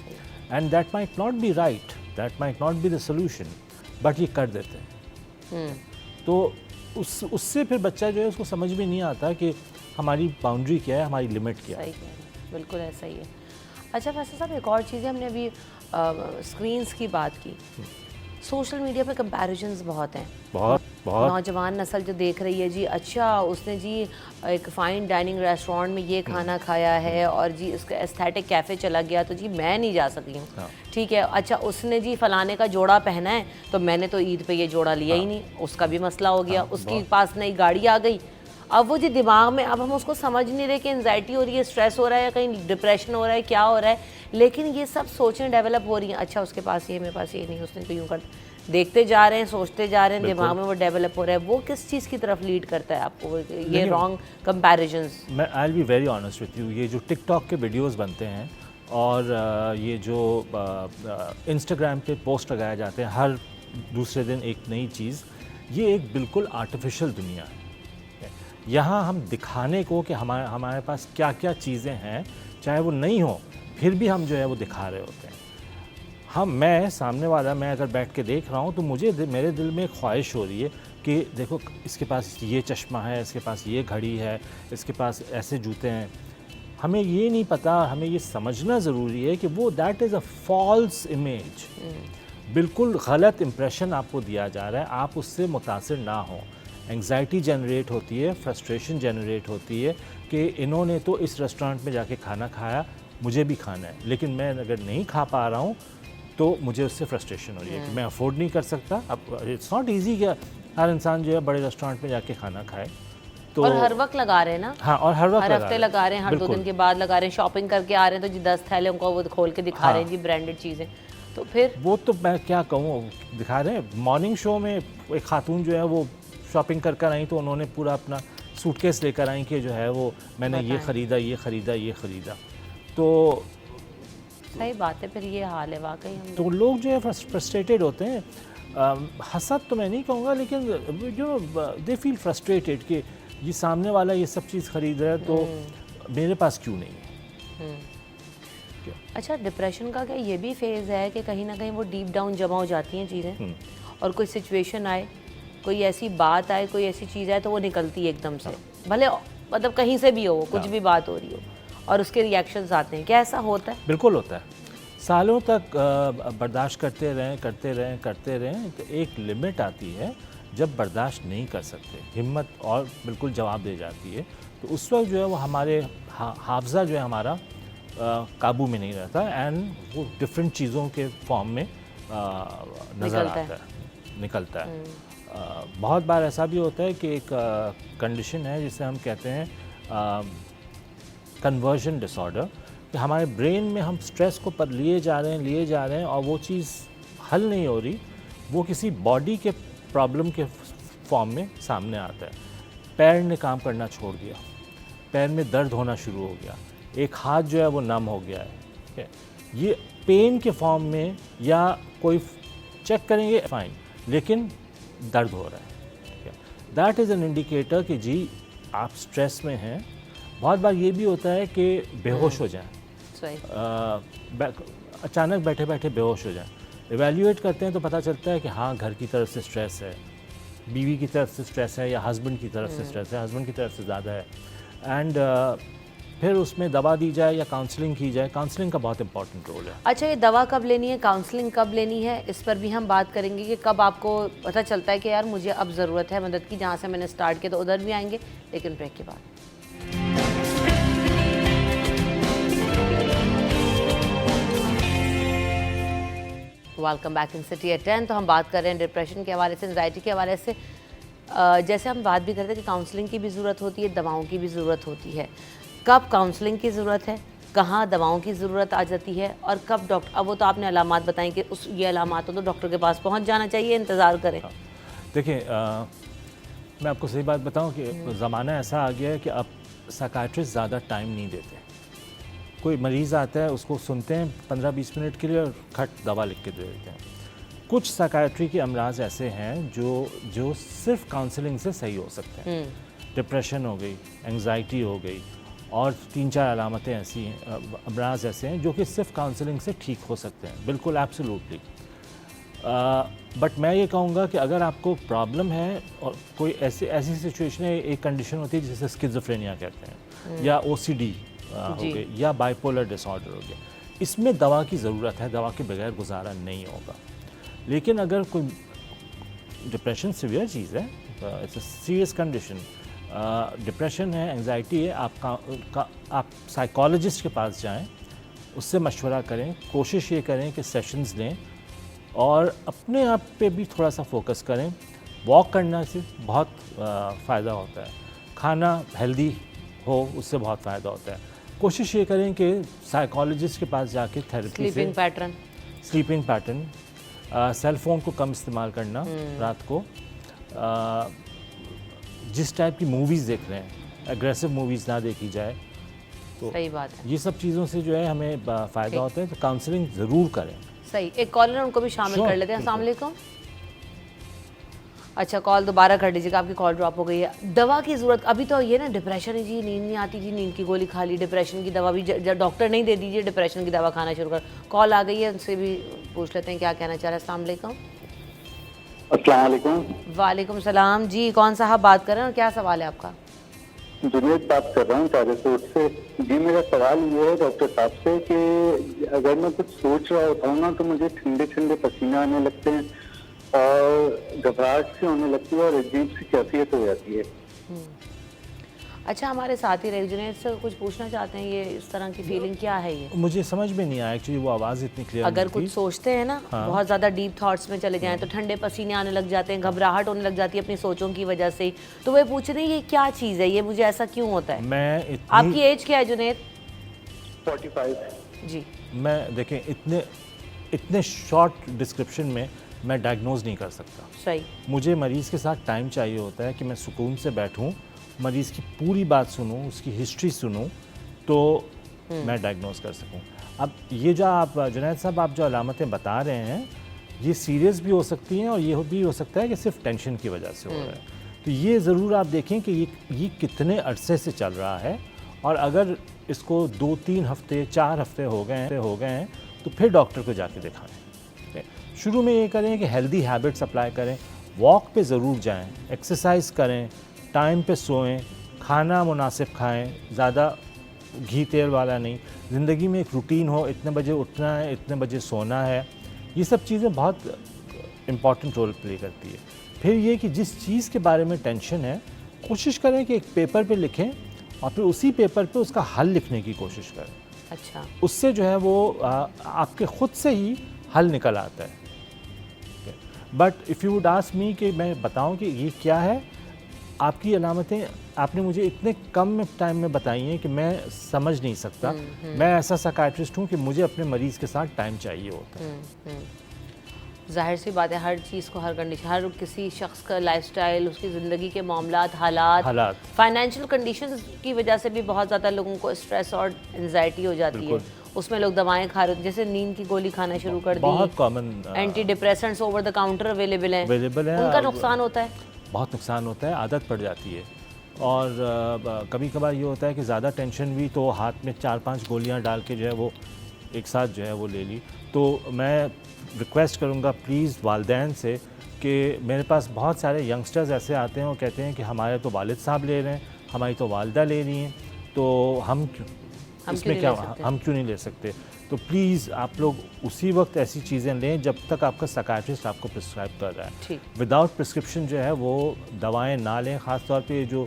and that might not be right, that might not be the solution, but ये कर देते हैं। तो उससे फिर बच्चा जो है उसको समझ में नहीं आता कि हमारी बाउंड्री क्या है, हमारी लिमिट क्या है। सही कह रहे हैं, बिल्कुल ऐसा ही है। अच्छा फैसल साहब, एक और चीज़ है, हमने अभी स्क्रीन्स की बात की, सोशल मीडिया पे कंपैरिजंस बहुत हैं, बहुत नौजवान नस्ल जो देख रही है जी, अच्छा उसने जी एक फ़ाइन डाइनिंग रेस्टोरेंट में ये खाना खाया है और जी उसका एस्थेटिक कैफ़े चला गया तो जी मैं नहीं जा सकी हूँ, ठीक है। अच्छा उसने जी फलाने का जोड़ा पहना है तो मैंने तो ईद पे ये जोड़ा लिया ही नहीं, उसका भी मसला हो गया। उसके पास नई गाड़ी आ गई, अब वो जी दिमाग में, अब हम उसको समझ नहीं रहे कि एंजाइटी हो रही है, स्ट्रेस हो रहा है, या कहीं डिप्रेशन हो रहा है, क्या हो रहा है, लेकिन ये सब सोचें डेवलप हो रही हैं। अच्छा उसके पास ये, मेरे पास ये नहीं, उसने तो यूँ कर, देखते जा रहे हैं, सोचते जा रहे हैं, दिमाग में वो डेवलप हो रहा है। वो किस चीज़ की तरफ लीड करता है आपको, ये रॉन्ग कंपैरिजंस? मैं I will be very honest with you, ये जो टिकटॉक के वीडियोस बनते हैं और ये जो इंस्टाग्राम पे पोस्ट लगाए जाते हैं हर दूसरे दिन एक नई चीज़, ये एक बिल्कुल आर्टिफिशियल दुनिया है। यहाँ हम दिखाने को कि हमारे पास क्या क्या चीज़ें हैं, चाहे वो नहीं हो, फिर भी हम जो है वो दिखा रहे होते हैं। मैं सामने वाला, मैं अगर बैठ के देख रहा हूँ तो मेरे दिल में एक ख्वाहिश हो रही है कि देखो इसके पास ये चश्मा है, इसके पास ये घड़ी है, इसके पास ऐसे जूते हैं। हमें ये नहीं पता, हमें ये समझना ज़रूरी है कि वो that is a false image, बिल्कुल गलत इम्प्रेशन आपको दिया जा रहा है, आप उससे मुतासिर ना हो। एंग्जाइटी जनरेट होती है, फ्रस्ट्रेशन जनरेट होती है कि इन्होंने तो इस रेस्टोरेंट में जाके खाना खाया, मुझे भी खाना है, लेकिन मैं अगर नहीं खा पा रहा हूँ तो मुझे उससे फ्रस्ट्रेशन हो रही है कि मैं अफोर्ड नहीं कर सकता। अब इट्स नॉट ईजी कि हर इंसान जो है बड़े रेस्टोरेंट में जाके खाना खाए। तो और हर वक्त लगा रहे हैं ना, हाँ, और हर वक्त हर हफ्ते लगा रहे हैं, हर 2 दिन के बाद लगा रहे हैं, शॉपिंग करके आ रहे हैं तो जी 10 थैले उनको वो खोल के दिखा रहे हैं जी ब्रांडेड चीज़ें। तो फिर वो तो मैं क्या कहूँ, दिखा रहे हैं। मॉर्निंग शो में एक खातून जो है वो शॉपिंग कर आई तो उन्होंने पूरा अपना सूटकेस लेकर आई कि जो है वो मैंने ये ख़रीदा, ये ख़रीदा, ये ख़रीदा। तो सही बात है, फिर ये हाल है वाकई। हम तो लोग जो है फ्रस्ट्रेटेड होते हैं। हसद तो मैं नहीं कहूँगा, लेकिन जो दे फील फ्रस्ट्रेटेड कि ये सामने वाला ये सब चीज़ ख़रीद रहा है तो मेरे पास क्यों नहीं है। अच्छा डिप्रेशन का क्या ये भी फेज़ है कि कहीं ना कहीं वो डीप डाउन जमा हो जाती हैं चीज़ें, और कोई सिचुएशन आए, कोई ऐसी बात आए, कोई ऐसी चीज़ आए तो वो निकलती है एकदम से, भले मतलब कहीं से भी हो, कुछ भी बात हो रही हो, और उसके रिएक्शंस आते हैं। क्या ऐसा होता है? बिल्कुल होता है। सालों तक बर्दाश्त करते रहें तो एक लिमिट आती है जब बर्दाश्त नहीं कर सकते, हिम्मत और बिल्कुल जवाब दे जाती है, तो उस वक्त जो है वो हमारे हाफजा जो है हमारा काबू में नहीं रहता, एंड वो डिफरेंट चीज़ों के फॉर्म में नज़र आता है, निकलता है। बहुत बार ऐसा भी होता है कि एक कंडीशन है जिसे हम कहते हैं कन्वर्जन डिसऑर्डर, कि हमारे ब्रेन में हम स्ट्रेस को पर लिए जा रहे हैं और वो चीज़ हल नहीं हो रही, वो किसी बॉडी के प्रॉब्लम के फॉर्म में सामने आता है। पैर ने काम करना छोड़ दिया, पैर में दर्द होना शुरू हो गया, एक हाथ जो है वो नम हो गया है, ठीक है? ये पेन के फॉर्म में, या कोई चेक करेंगे फाइन, लेकिन दर्द हो रहा है, ठीक है? दैट इज़ एन इंडिकेटर कि जी आप स्ट्रेस में हैं। बहुत बार ये भी होता है कि बेहोश हो जाएं, अचानक बैठे बैठे बेहोश हो जाएं। इवैल्यूएट करते हैं तो पता चलता है कि हाँ, घर की तरफ से स्ट्रेस है, बीवी की तरफ से स्ट्रेस है, या हस्बैंड की तरफ से स्ट्रेस है, हस्बैंड की तरफ से ज़्यादा है, एंड फिर उसमें दवा दी जाए या काउंसलिंग की जाए। काउंसलिंग का बहुत इंपॉर्टेंट रोल है। अच्छा, ये दवा कब लेनी है, काउंसलिंग कब लेनी है, इस पर भी हम बात करेंगे कि कब आपको पता चलता है कि यार मुझे अब ज़रूरत है मदद की। जहाँ से मैंने स्टार्ट किया तो उधर भी आएंगे, लेकिन ब्रेक के बाद। Welcome back in city at 10। तो हम बात कर रहे हैं डिप्रेशन के हवाले से, एंजाइटी के हवाले से। जैसे हम बात भी करते हैं कि काउंसलिंग की भी ज़रूरत होती है, दवाओं की भी ज़रूरत होती है। कब काउंसलिंग की ज़रूरत है, कहाँ दवाओं की ज़रूरत आ जाती है, और कब डॉक्टर, अब वो तो आपने अलामात बताई कि ये अलामात हो तो डॉक्टर के पास पहुँच जाना चाहिए, इंतज़ार करें। देखिए, मैं आपको सही बात बताऊं कि ज़माना ऐसा आ गया है कि अब साइकियाट्रिस्ट ज़्यादा टाइम नहीं देते। कोई मरीज़ आता है, उसको सुनते हैं 15-20 मिनट के लिए और खट दवा लिख के दे देते हैं। कुछ साइकियाट्री के अमराज ऐसे हैं जो सिर्फ काउंसलिंग से सही हो सकते हैं। डिप्रेशन हो गई, एंजाइटी हो गई और 3-4 अलामतें ऐसी हैं, अमराज ऐसे हैं जो कि सिर्फ काउंसलिंग से ठीक हो सकते हैं, बिल्कुल एब्सोल्युटली। बट मैं ये कहूँगा कि अगर आपको प्रॉब्लम है और कोई ऐसी सिचुएशन है, एक कंडीशन होती है जिसे स्किज़ोफ्रेनिया कहते हैं या OCD हो गई या बाइपोलर डिसऑर्डर हो गया, इसमें दवा की ज़रूरत है, दवा के बगैर गुजारा नहीं होगा। लेकिन अगर कोई डिप्रेशन सीवियर चीज़ है, it's a serious condition, depression है, एंजाइटी है, आप साइकोलॉजिस्ट के पास जाएं, उससे मशवरा करें, कोशिश ये करें कि सेशंस लें और अपने आप पे भी थोड़ा सा फोकस करें। वॉक करना से बहुत फ़ायदा होता है, खाना हेल्दी हो उससे बहुत फ़ायदा होता है। कोशिश ये करें कि साइकोलॉजिस्ट के पास जाके थेरेपी से स्लीपिंग पैटर्न, सेल फोन को कम इस्तेमाल करना रात को, जिस टाइप की मूवीज़ देख रहे हैं एग्रेसिव मूवीज़ ना देखी जाए, तो सही बात है। ये सब चीज़ों से जो है हमें फ़ायदा होता है, तो काउंसलिंग ज़रूर करें। सही, एक कॉलर है उनको भी शामिल कर लेते हैं। अस्सलाम वालेकुम। अच्छा, कॉल दोबारा कर दीजिएगा, आपकी कॉल ड्रॉप हो गई है। दवा की ज़रूरत अभी तो ये ना, डिप्रेशन है जी, नींद नहीं आती जी, नींद की गोली खा ली, डिप्रेशन की दवा भी डॉक्टर नहीं दे दीजिए, डिप्रेशन की दवा खाना शुरू कर। कॉल आ गई है, उनसे भी पूछ लेते हैं क्या कहना चाह रहे हैं। अस्सलाम वालेकुम। अस्सलाम वालेकुम। वालेकुम सलाम जी, कौन साहब बात कर रहे हैं और क्या सवाल है आपका? जुनेद बात कर रहा हूँ ताजरकोट से। जी, मेरा सवाल ये है डॉक्टर साहब से कि अगर मैं कुछ सोच रहा होता हूँ ना तो मुझे ठंडे ठंडे पसीने आने लगते हैं और घबराहट सी होने लगती है और अजीब सी कैफियत हो जाती है। अच्छा, हमारे साथी रहे जुनैद से कुछ पूछना चाहते हैं, ये इस तरह की फीलिंग क्या है? ये मुझे समझ में नहीं आया एक्चुअली, वो आवाज़ इतनी क्लियर अगर नहीं कुछ थी। सोचते हैं ना, बहुत ज़्यादा डीप थॉट्स में चले जाएं तो ठंडे पसीने आने लग जाते हैं, घबराहट होने लग जाती है अपनी सोचों की वजह से, तो वे पूछ रहे हैं ये क्या चीज़ है, ये मुझे ऐसा क्यों होता है? आपकी एज क्या है जुनैद? 45 जी। मैं देखें, इतने शॉर्ट डिस्क्रिप्शन में मैं डायग्नोज नहीं कर सकता। सही। मुझे मरीज़ के साथ टाइम चाहिए होता है कि मैं सुकून से बैठूं, मरीज़ की पूरी बात सुनूं, उसकी हिस्ट्री सुनूं, तो मैं डायग्नोज कर सकूं। अब ये जो आप जुनैद साहब आप जो अलामतें बता रहे हैं, ये सीरियस भी हो सकती हैं और ये भी हो सकता है कि सिर्फ टेंशन की वजह से हो रहा है। तो ये ज़रूर आप देखें कि ये कितने अरसे से चल रहा है, और अगर इसको 2-3 हफ्ते 4 हफ्ते हो गए हैं तो फिर डॉक्टर को जाके दिखाएं। शुरू में ये करें कि हेल्दी हैबिट्स अप्लाई करें, वॉक पे ज़रूर जाएं, एक्सरसाइज करें, टाइम पे सोएं, खाना मुनासिब खाएं, ज़्यादा घी तेल वाला नहीं, ज़िंदगी में एक रूटीन हो, इतने बजे उठना है, इतने बजे सोना है, ये सब चीज़ें बहुत इम्पॉर्टेंट रोल प्ले करती है। फिर ये कि जिस चीज़ के बारे में टेंशन है, कोशिश करें कि एक पेपर पे लिखें और फिर उसी पेपर पे उसका हल लिखने की कोशिश करें। अच्छा। उससे जो है वो आपके ख़ुद से ही हल निकल आता है। But if you would ask me कि मैं बताऊं कि ये क्या है, आपकी अलामतें आपने मुझे इतने कम टाइम में बताई हैं कि मैं समझ नहीं सकता। मैं ऐसा साइकियाट्रिस्ट हूँ कि मुझे अपने मरीज़ के साथ टाइम चाहिए होता है। जाहिर सी बात है, हर चीज़ को, हर कंडीशन, हर किसी शख्स का लाइफस्टाइल, उसकी ज़िंदगी के मामलात, हालात, फाइनेंशियल कंडीशंस की वजह से भी बहुत ज़्यादा लोगों को स्ट्रेस और एंजाइटी हो जाती है। उसमें लोग दवाएं खा रहे, जैसे नींद की गोली खाना शुरू कर दी, बहुत common anti depressants over the counter available हैं, उनका नुकसान होता है, बहुत नुकसान होता है, आदत पड़ जाती है। और कभी कभार ये होता है कि ज़्यादा टेंशन भी तो हाथ में 4-5 गोलियां डाल के जो है वो एक साथ जो है वो ले ली। तो मैं रिक्वेस्ट करूँगा प्लीज़ वालिदैन से कि मेरे पास बहुत सारे यंगस्टर्स ऐसे आते हैं और कहते हैं कि हमारे तो वालिद साहब ले रहे हैं, हमारी तो वालिदा ले रही हैं, तो हम इसमें क्या, हम क्यों नहीं ले सकते? तो प्लीज़ आप लोग उसी वक्त ऐसी चीज़ें लें जब तक आपका साइकियाट्रिस्ट आपको प्रिस्क्राइब कर रहा है। विदाउट प्रिस्क्रिप्शन जो है वो दवाएं ना लें, ख़ास तौर पे जो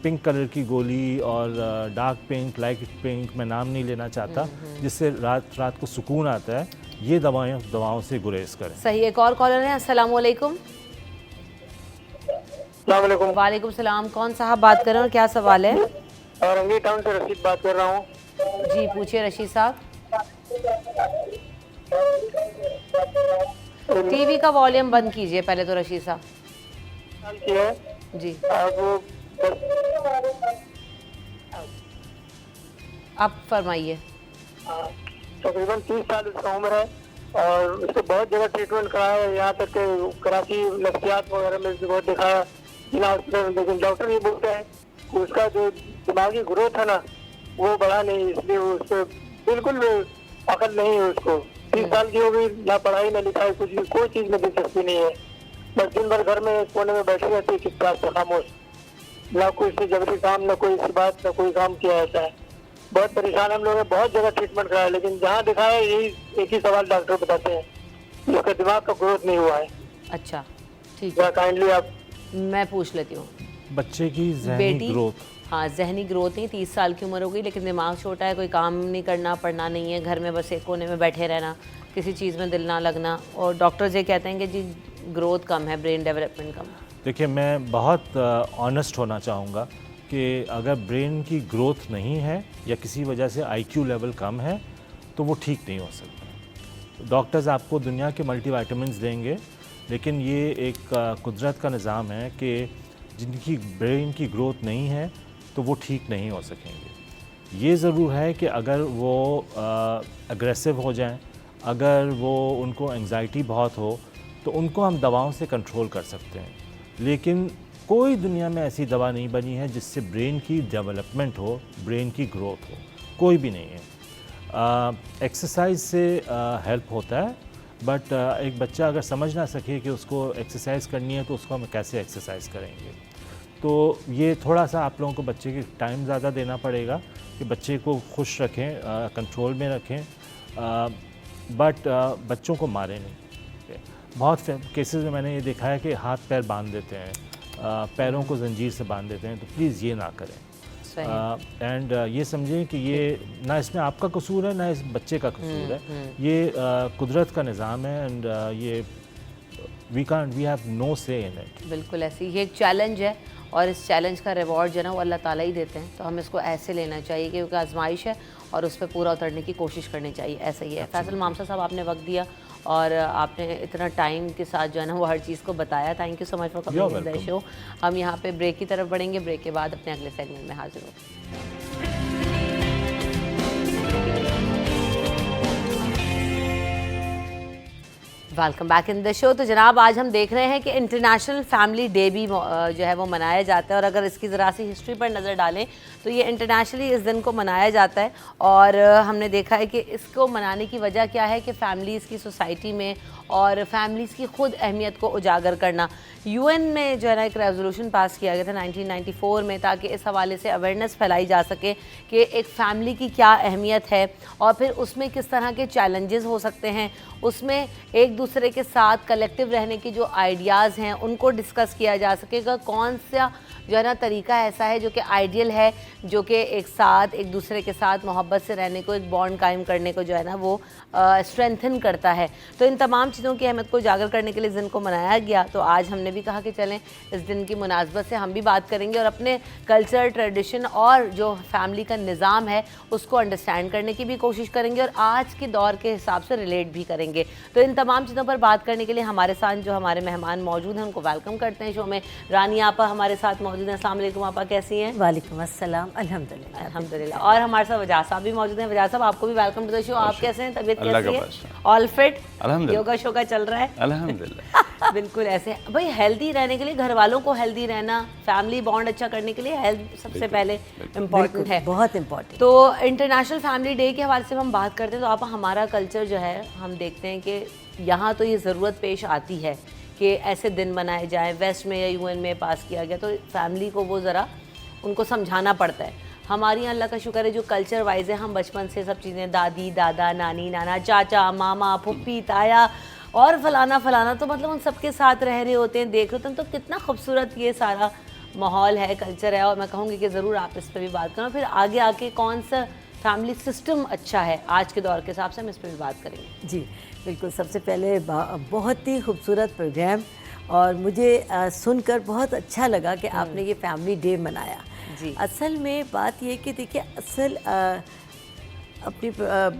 पिंक कलर की गोली और डार्क पिंक, लाइट पिंक, मैं नाम नहीं लेना चाहता, जिससे रात को सुकून आता है, ये दवाओं से गुरेज करें। सही। एक और कॉलर है। अस्सलाम वालेकुम। वालेकुम सलाम। कौन साहब बात कर रहे हैं और क्या सवाल है? औरंगी टाउन से रशीद बात कर रहा हूँ। जी पूछिए रशीद साहब। टीवी का वॉल्यूम बंद कीजिए पहले तो रशीद साहब। जी आप फरमाइए। तकरीबन 30 साल उसका उम्र है और उसको बहुत जगह ट्रीटमेंट कराया है, यहाँ तक कि कराची नफ्सियात वगैरह में बहुत दिखाया जिला हॉस्पिटल, लेकिन डॉक्टर ये बोलते हैं उसका जो दिमागी ग्रोथ है ना वो बढ़ा नहीं, इसलिए वो उस पर बिल्कुल अकल नहीं है उसको। 30 साल की हो गई, ना पढ़ाई ना लिखाई, कुछ भी कोई चीज में दिलचस्पी नहीं है। बस दिन भर घर में कोने में बैठी रहती है चुपचाप से खामोश, ना कोई से जबरी काम, ना कोई सी बात, ना कोई काम किया जाता है। बहुत परेशान हम लोग हैं, बहुत जगह ट्रीटमेंट कराया, लेकिन जहाँ दिखाया यही एक ही सवाल डॉक्टर बताते हैं कि उसका दिमाग का ग्रोथ नहीं हुआ है। अच्छा ठीक है, जरा काइंडली आप मैं पूछ लेती हूँ। बच्चे की जहनी बेटी ग्रोथ, हाँ जहनी ग्रोथ नहीं, 30 साल की उम्र हो गई लेकिन दिमाग छोटा है, कोई काम नहीं करना, पढ़ना नहीं है, घर में बस एक कोने में बैठे रहना, किसी चीज़ में दिल ना लगना, और डॉक्टर्स ये कहते हैं कि जी ग्रोथ कम है, ब्रेन डेवलपमेंट कम है। देखिए मैं बहुत ऑनेस्ट होना चाहूँगा कि अगर ब्रेन की ग्रोथ नहीं है या किसी वजह से आईक्यू लेवल कम है तो वो ठीक नहीं हो सकता। डॉक्टर्स आपको दुनिया के मल्टीविटामिन्स देंगे, लेकिन ये एक कुदरत का निज़ाम है कि जिनकी ब्रेन की ग्रोथ नहीं है तो वो ठीक नहीं हो सकेंगे। ये ज़रूर है कि अगर वो अग्रेसिव हो जाएं, अगर वो उनको एंग्जाइटी बहुत हो तो उनको हम दवाओं से कंट्रोल कर सकते हैं, लेकिन कोई दुनिया में ऐसी दवा नहीं बनी है जिससे ब्रेन की डेवलपमेंट हो, ब्रेन की ग्रोथ हो, कोई भी नहीं है। एक्सरसाइज से हेल्प होता है, बट एक बच्चा अगर समझ ना सके कि उसको एक्सरसाइज करनी है तो उसको हम कैसे एक्सरसाइज करेंगे। तो ये थोड़ा सा आप लोगों को बच्चे के टाइम ज़्यादा देना पड़ेगा कि बच्चे को खुश रखें, कंट्रोल में रखें, बट बच्चों को मारें नहीं। बहुत केसेस में मैंने ये देखा है कि हाथ पैर बांध देते हैं, पैरों को जंजीर से बांध देते हैं, तो प्लीज़ ये ना करें। एंड ये समझें कि ये ना इसमें आपका कसूर है ना इस बच्चे का कसूर है, ये कुदरत का निज़ाम है, एंड ये वी हैव नो से इन इट। बिल्कुल ऐसे ही, ये एक चैलेंज है और इस चैलेंज का रिवॉर्ड जो है ना वो अल्लाह ताला ही देते हैं, तो हमें इसको ऐसे लेना चाहिए क्योंकि आजमाइश है और उस पर पूरा उतरने की कोशिश करनी चाहिए। ऐसा ही है। फैसल मामसा साहब, आपने वक्त दिया और आपने इतना टाइम के साथ जो है ना वो हर चीज़ को बताया। Thank you so much for coming in the show. हम यहाँ पे ब्रेक की तरफ बढ़ेंगे, ब्रेक के बाद अपने अगले सेगमेंट में हाजिर होंगे। Welcome back in the show. तो जनाब आज हम देख रहे हैं कि इंटरनेशनल फैमिली डे भी जो है वो मनाया जाता है, और अगर इसकी ज़रा सी हिस्ट्री पर नज़र डालें तो ये इंटरनेशनली इस दिन को मनाया जाता है, और हमने देखा है कि इसको मनाने की वजह क्या है कि फैमिलीज़ की सोसाइटी में और फैमिलीज़ की ख़ुद अहमियत को उजागर करना। यूएन में जो है ना एक रेजोल्यूशन पास किया गया था 1994 में, ताकि इस हवाले से अवेयरनेस फैलाई जा सके कि एक फ़ैमिली की क्या अहमियत है और फिर उसमें किस तरह के चैलेंजेस हो सकते हैं, उसमें एक दूसरे के साथ कलेक्टिव रहने की जो आइडियाज़ हैं उनको डिस्कस किया जा सकेगा। कौन सा जो है ना तरीका ऐसा है जो कि आइडियल है, जो कि एक साथ एक दूसरे के साथ मोहब्बत से रहने को, एक बॉन्ड कायम करने को जो है ना वो स्ट्रेंथन करता है। तो इन तमाम चीज़ों की अहमियत को उजागर करने के लिए इस दिन को मनाया गया। तो आज हमने भी कहा कि चलें इस दिन की मुनासबत से हम भी बात करेंगे और अपने कल्चर, ट्रेडिशन और जो फैमिली का निज़ाम है उसको अंडरस्टैंड करने की भी कोशिश करेंगे और आज के दौर के हिसाब से रिलेट भी करेंगे। तो इन तमाम चीज़ों पर बात करने के लिए हमारे साथ जो हमारे मेहमान मौजूद हैं उनको वेलकम करते हैं शो में। रानी आपा हमारे साथ मौजूद हैं। अस्सलाम वालेकुम आपा, कैसी हैं? वालेकुम अस्सलाम, अल्हम्दुलिल्लाह। अल्हम्दुलिल्लाह। और हमारे साथ वजाह साहब भी मौजूद हैं। वजाह साहब, आपको भी वेलकम टू द शो। आप कैसे हैं? तबीयत कैसी है? All fit? योगा शोगा चल रहा है? अल्हम्दुलिल्लाह। बिल्कुल ऐसे भाई, हेल्दी रहने के लिए, घर वालों को हेल्दी रहना, फैमिली बॉन्ड अच्छा करने के लिए हेल्थ सबसे पहले इम्पॉर्टेंट है, बहुत इम्पोर्टेंट। तो इंटरनेशनल फैमिली डे के हवाले से हम बात करते हैं तो आप हमारा कल्चर जो है हम देखते हैं कि यहाँ तो ये ज़रूरत पेश आती है कि ऐसे दिन मनाए जाएं। वेस्ट में या यूएन में पास किया गया तो फैमिली को वो ज़रा उनको समझाना पड़ता है। हमारी अल्लाह का शुक्र है जो कल्चर वाइज है, हम बचपन से सब चीज़ें दादी दादा नानी नाना चाचा मामा फुप्पी ताया और फलाना फलाना, तो मतलब उन सबके साथ रह रहे होते हैं, देख रहे होते हैं। तो कितना खूबसूरत ये सारा माहौल है, कल्चर है, और मैं कहूँगी कि ज़रूर आप इस पर भी बात करें। फिर आगे आके कौन सा फैमिली सिस्टम अच्छा है आज के दौर के हिसाब से हम इस पर भी बात करेंगे। जी बिल्कुल। सबसे पहले बहुत ही खूबसूरत प्रोग्राम, और मुझे सुनकर बहुत अच्छा लगा कि आपने ये फैमिली डे मनाया। जी। असल में बात ये कि देखिए, असल अपनी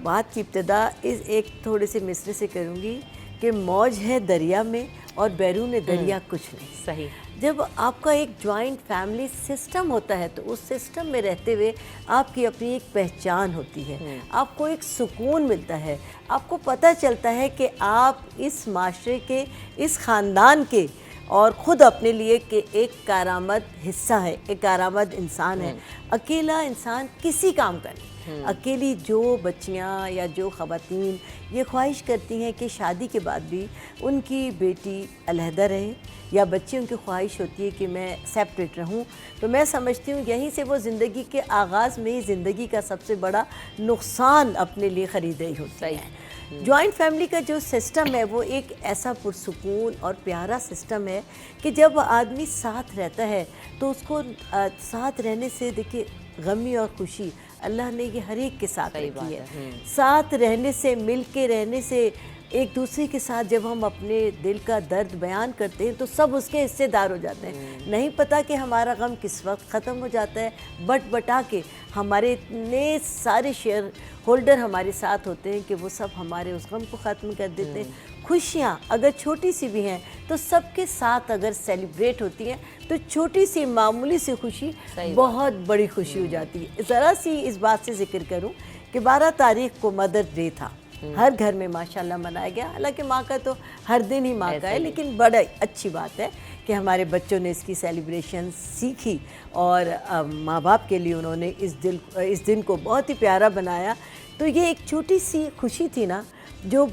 बात की इब्तिदा इस एक थोड़े से मिसरे से करूँगी कि मौज है दरिया में और बैरून दरिया कुछ नहीं। सही। जब आपका एक जॉइंट फैमिली सिस्टम होता है तो उस सिस्टम में रहते हुए आपकी अपनी एक पहचान होती है, आपको एक सुकून मिलता है, आपको पता चलता है कि आप इस माशरे के, इस ख़ानदान के और ख़ुद अपने लिए कि एक कारामद हिस्सा है, एक कारामद इंसान है। अकेला इंसान किसी काम का नहीं। अकेली जो बच्चियां या जो ख़वातीन ये ख्वाहिश करती हैं कि शादी के बाद भी उनकी बेटी अलहदा रहे या बच्चियों की ख्वाहिश होती है कि मैं सेपरेट रहूं, तो मैं समझती हूँ यहीं से वो ज़िंदगी के आगाज़ में ही ज़िंदगी का सबसे बड़ा नुकसान अपने लिए ख़रीद रही होती है। जॉइंट फैमिली का जो सिस्टम है वो एक ऐसा पुरसुकून और प्यारा सिस्टम है कि जब आदमी साथ रहता है तो उसको साथ रहने से, देखिए, गमी और खुशी अल्लाह ने ये हर एक के साथ रखी है। साथ रहने से, मिल के रहने से, एक दूसरे के साथ जब हम अपने दिल का दर्द बयान करते हैं तो सब उसके हिस्सेदार हो जाते हैं। नहीं पता कि हमारा गम किस वक्त ख़त्म हो जाता है, बट बटा के हमारे इतने सारे शेयर होल्डर हमारे साथ होते हैं कि वो सब हमारे उस गम को ख़त्म कर देते हैं। खुशियाँ अगर छोटी सी भी हैं तो सबके साथ अगर सेलिब्रेट होती हैं तो छोटी सी मामूली सी खुशी बहुत बड़ी खुशी हो जाती है। ज़रा सी इस बात से ज़िक्र करूं कि 12 तारीख को मदर डे था, हर घर में माशाल्लाह मनाया गया। हालांकि माँ का तो हर दिन ही माँ का है, लेकिन बड़ा अच्छी बात है कि हमारे बच्चों ने इसकी सेलिब्रेशन सीखी और माँ बाप के लिए उन्होंने इस दिन को बहुत ही प्यारा बनाया। तो ये एक छोटी सी खुशी थी ना, जो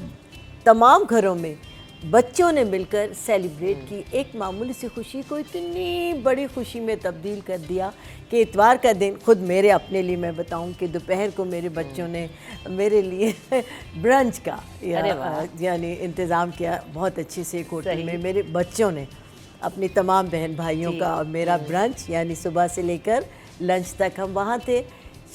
तमाम घरों में बच्चों ने मिलकर सेलिब्रेट की, एक मामूली सी खुशी को इतनी बड़ी खुशी में तब्दील कर दिया कि इतवार का दिन, खुद मेरे अपने लिए मैं बताऊं कि दोपहर को मेरे बच्चों ने मेरे लिए ब्रंच का यानी इंतज़ाम किया बहुत अच्छे से। एक होटल में मेरे बच्चों ने अपनी तमाम बहन भाइयों का और मेरा ब्रंच, यानी सुबह से लेकर लंच तक हम वहाँ थे।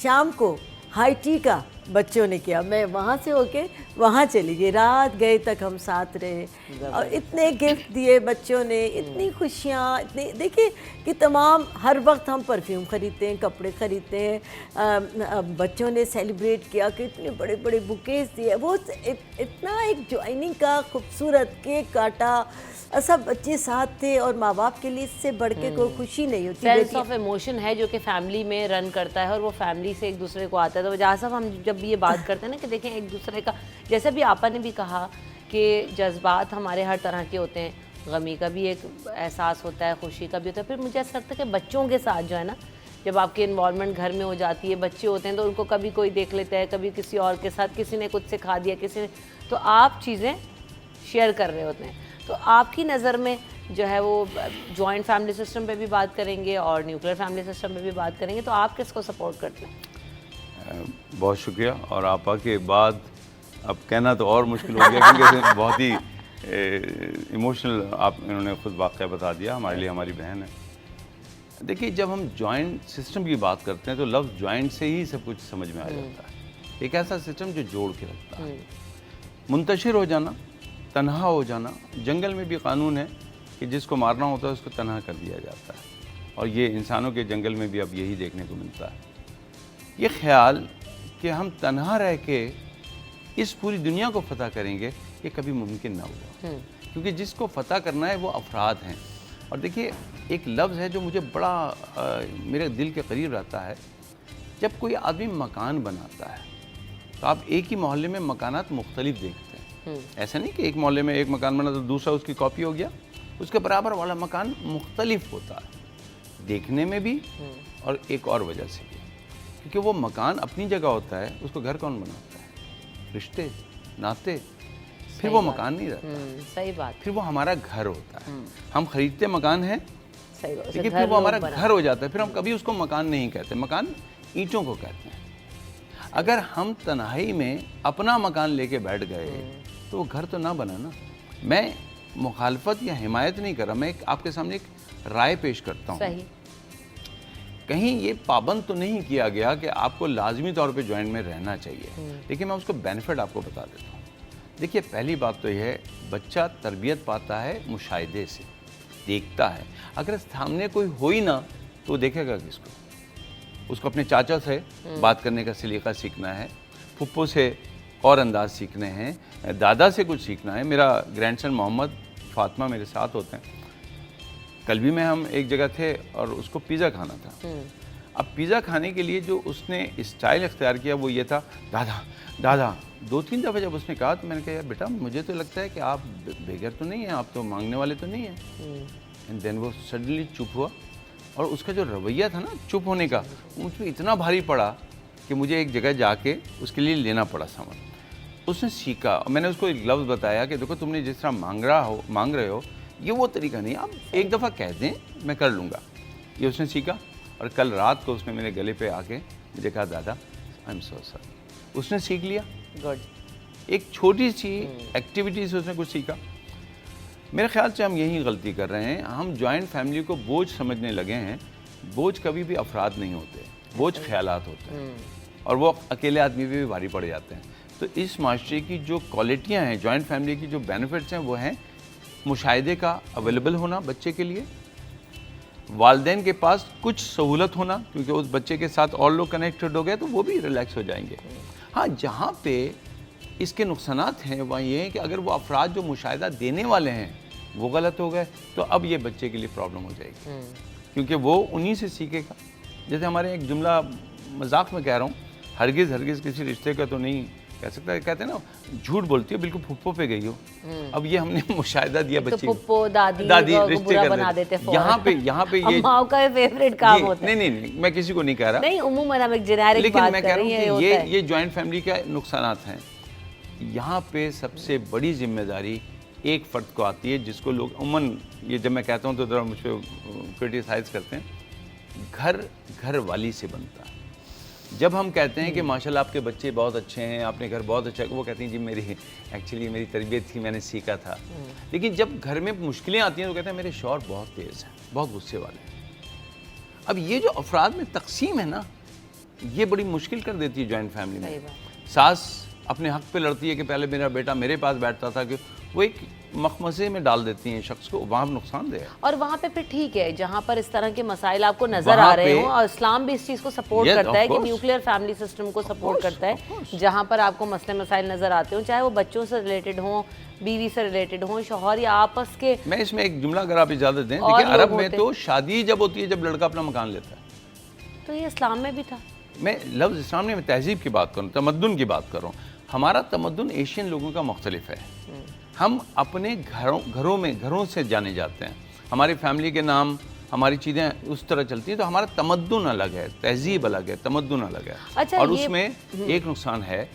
शाम को हाई टी का बच्चों ने किया, मैं वहाँ से होके वहाँ चली गई, रात गए तक हम साथ रहे और इतने गिफ्ट दिए बच्चों ने, इतनी खुशियाँ, इतनी, देखिए कि तमाम हर वक्त हम परफ्यूम ख़रीदते हैं, कपड़े ख़रीदते हैं, बच्चों ने सेलिब्रेट किया कि इतने बड़े बड़े बुकेज दिए। वो इतना एक ज्वाइनिंग का खूबसूरत केक काटा, सब बच्चे साथ थे और माँ बाप के लिए इससे बढ़ के कोई खुशी नहीं होती। सेंस ऑफ इमोशन है जो कि फैमिली में रन करता है और वो फैमिली से एक दूसरे को आता है। तो जहाँ सब हम जब ये बात करते हैं ना कि देखें एक दूसरे का, जैसे भी आपा ने भी कहा कि जज्बात हमारे हर तरह के होते हैं, गमी का भी एक एहसास होता है, खुशी का भी होता है। फिर मुझे ऐसा लगता है कि बच्चों के साथ जो है ना, जब आपकी इन्वॉल्वमेंट घर में हो जाती है, बच्चे होते हैं तो उनको कभी कोई देख लेता है, कभी किसी और के साथ, किसी ने कुछ सिखा दिया, किसी ने, तो आप चीज़ें शेयर कर रहे होते हैं। तो आपकी नज़र में जो है वो जॉइंट फैमिली सिस्टम पे भी बात करेंगे और न्यूक्लियर फैमिली सिस्टम पे भी बात करेंगे, तो आप किसको सपोर्ट करते हैं? बहुत शुक्रिया। और आपा के बाद अब कहना तो और मुश्किल हो गया क्योंकि बहुत ही इमोशनल आप इन्होंने खुद वाक़या बता दिया, हमारे लिए हमारी बहन है। देखिए, जब हम जॉइंट सिस्टम की बात करते हैं तो लफ्ज़ जॉइंट से ही सब कुछ समझ में आ जाता है। एक ऐसा सिस्टम जो जोड़ के रखता है। मुंतशिर हो जाना, तन्हा हो जाना, जंगल में भी कानून है कि जिसको मारना होता है उसको तन्हा कर दिया जाता है, और ये इंसानों के जंगल में भी अब यही देखने को मिलता है। ये ख्याल कि हम तन्हा रह के इस पूरी दुनिया को फ़तह करेंगे, ये कभी मुमकिन ना हुआ, क्योंकि जिसको फ़तह करना है वो अफराद हैं। और देखिए, एक लफ्ज़ है जो मुझे बड़ा मेरे दिल के करीब रहता है। जब कोई आदमी मकान बनाता है तो आप एक ही मोहल्ले में मकानात मुख्तलिफ देखते हैं। ऐसा नहीं कि एक मोहल्ले में एक मकान बना तो दूसरा उसकी कॉपी हो गया, उसके बराबर वाला मकान मुख्तलिफ होता है देखने में भी और एक और वजह से भी, क्योंकि वो मकान अपनी जगह होता है, उसको घर कौन बनाता है? रिश्ते, नाते, फिर वो मकान नहीं रहता। सही बात। फिर वो हमारा घर होता है। हम खरीदते मकान है, लेकिन फिर वो हमारा घर हो जाता है। फिर हम कभी उसको मकान नहीं कहते, मकान ईंटों को कहते हैं। अगर हम तन्हाई में अपना मकान लेके बैठ गए तो वो घर तो ना बना ना। मैं मुखालफत या हिमायत नहीं कर रहा, मैं आपके सामने एक राय पेश करता हूँ। सही। कहीं ये पाबंद तो नहीं किया गया कि आपको लाजमी तौर पे जॉइंट में रहना चाहिए, लेकिन मैं उसको बेनिफिट आपको बता देता हूँ। देखिए, पहली बात तो यह है, बच्चा तरबियत पाता है मुशाहिदे से, देखता है। अगर सामने कोई हो ही ना तो देखेगा किसको? उसको अपने चाचा से बात करने का सलीका सीखना है, फुप्पो से और अंदाज सीखने हैं, दादा से कुछ सीखना है। मेरा ग्रैंडसन मोहम्मद, फातिमा मेरे साथ होते हैं। कल भी हम एक जगह थे और उसको पिज़्ज़ा खाना था। अब पिज़्ज़ा खाने के लिए जो उसने स्टाइल इख्तियार किया वो ये था, दादा दादा 2-3 दफ़े जब उसने कहा तो मैंने कहा यार बेटा मुझे तो लगता है कि आप बेघर तो नहीं हैं, आप तो मांगने वाले तो नहीं हैं। एंड देन वो सडनली चुप हुआ और उसका जो रवैया था ना चुप होने का, मुझ पर इतना भारी पड़ा कि मुझे एक जगह जाके उसके लिए लेना पड़ा सामान। उसने सीखा और मैंने उसको एक लफ्ज़ बताया कि देखो तुमने जिस तरह मांग रहे हो ये वो तरीका नहीं, आप एक दफ़ा कह दें मैं कर लूँगा। ये उसने सीखा और कल रात को उसने मेरे गले पे आके मुझे कहा दादा आई एम सो सॉरी। उसने सीख लिया। गुड। एक छोटी सी एक्टिविटी से उसने कुछ सीखा। मेरे ख्याल से हम यही गलती कर रहे हैं, हम जॉइंट फैमिली को बोझ समझने लगे हैं। बोझ कभी भी अफराद नहीं होते, बोझ ख्यालात होते हैं और वो अकेले आदमी पे भी भारी पड़ जाते हैं। तो इस माशरे की जो क्वालिटियाँ हैं, जॉइंट फैमिली की जो बेनिफिट्स हैं वो हैं मुशाहिदे का अवेलेबल होना बच्चे के लिए, वालिदैन के पास कुछ सहूलत होना क्योंकि उस बच्चे के साथ और लोग कनेक्टेड हो गए तो वो भी रिलैक्स हो जाएंगे। हाँ, जहाँ पे इसके नुकसानात हैं वहाँ ये हैं कि अगर वो अफराद जो मुशाहिदा देने वाले हैं वो गलत हो गए तो अब ये बच्चे के लिए प्रॉब्लम हो जाएगी क्योंकि वो उन्हीं से सीखेगा। जैसे हमारे एक जुमला मजाक में कह रहा हूँ, हरगिज़ किसी रिश्ते का तो नहीं कह सकता, कहते हैं ना झूठ बोलती है बिल्कुल फुप्पो पे गई हो। अब ये हमने मुशाहिदा दिया तो बच्चे को, फुप्पो दादी रिश्ते बुरा कर बना देते हैं। यहाँ पे ये अम्माओं का फेवरेट काम होता है। नहीं मैं किसी को नहीं कह रहा, नहीं उम्मूमन हम एक जेनेरिक लेकिन बात मैं कर कह रही रहा हैं, हूँ ये कि ये जॉइंट फैमिली का नुकसानात हैं। यहाँ पे सबसे बड़ी जिम्मेदारी एक फ़र्द को आती है जिसको लोग उम्मन, ये जब मैं कहता हूँ तो ज़रा मुझ पर क्रिटिसाइज़ करते हैं, घर वाली से बनता है। जब हम कहते हैं कि माशाल्लाह आपके बच्चे बहुत अच्छे हैं, आपने घर बहुत अच्छा, वो कहती हैं जी मेरी तरबियत थी, मैंने सीखा था। लेकिन जब घर में मुश्किलें आती हैं तो कहते हैं मेरे शौहर बहुत तेज़ हैं, बहुत गुस्से वाले हैं। अब ये जो अफराद में तकसीम है ना, ये बड़ी मुश्किल कर देती है जॉइंट फैमिली में। सास अपने हक पे लड़ती है कि पहले मेरा बेटा मेरे पास बैठता था, कि वो एक मखमसे में डाल देती हैं शख्स को, वहाँ नुकसानदेह है। और वहाँ पे फिर ठीक है जहाँ पर इस तरह के मसाइल आपको नजर आ रहे हो, और इस्लाम भी इस चीज़ को सपोर्ट करता है कि न्यूक्लियर फैमिली सिस्टम को सपोर्ट करता है। जहाँ पर आपको मसले मसाइल नजर आते हो, चाहे वो बच्चों से रिलेटेड हों, बीवी से रिलेटेड हों, शौहर या आपस के। मैं इसमें एक जुमला अगर आप इजाज़त दें, देखिए अरब में तो शादी जब होती है जब लड़का अपना मकान लेता है, तो ये इस्लाम में भी था। मैं लफ्ज़ इस्लाम में तहजीब की बात करूँ, तमद्दुन की बात कर रहा हूँ। हमारा तमद्दुन एशियन लोगों का मुख्तलिफ है। हम अपने घरों से जाने जाते हैं, हमारी फैमिली के नाम, हमारी चीज़ें उस तरह चलती हैं, तो हमारा तमद्दुन अलग है, तहजीब अलग है, तमद्दुन अलग है। अच्छा, और उसमें एक नुकसान है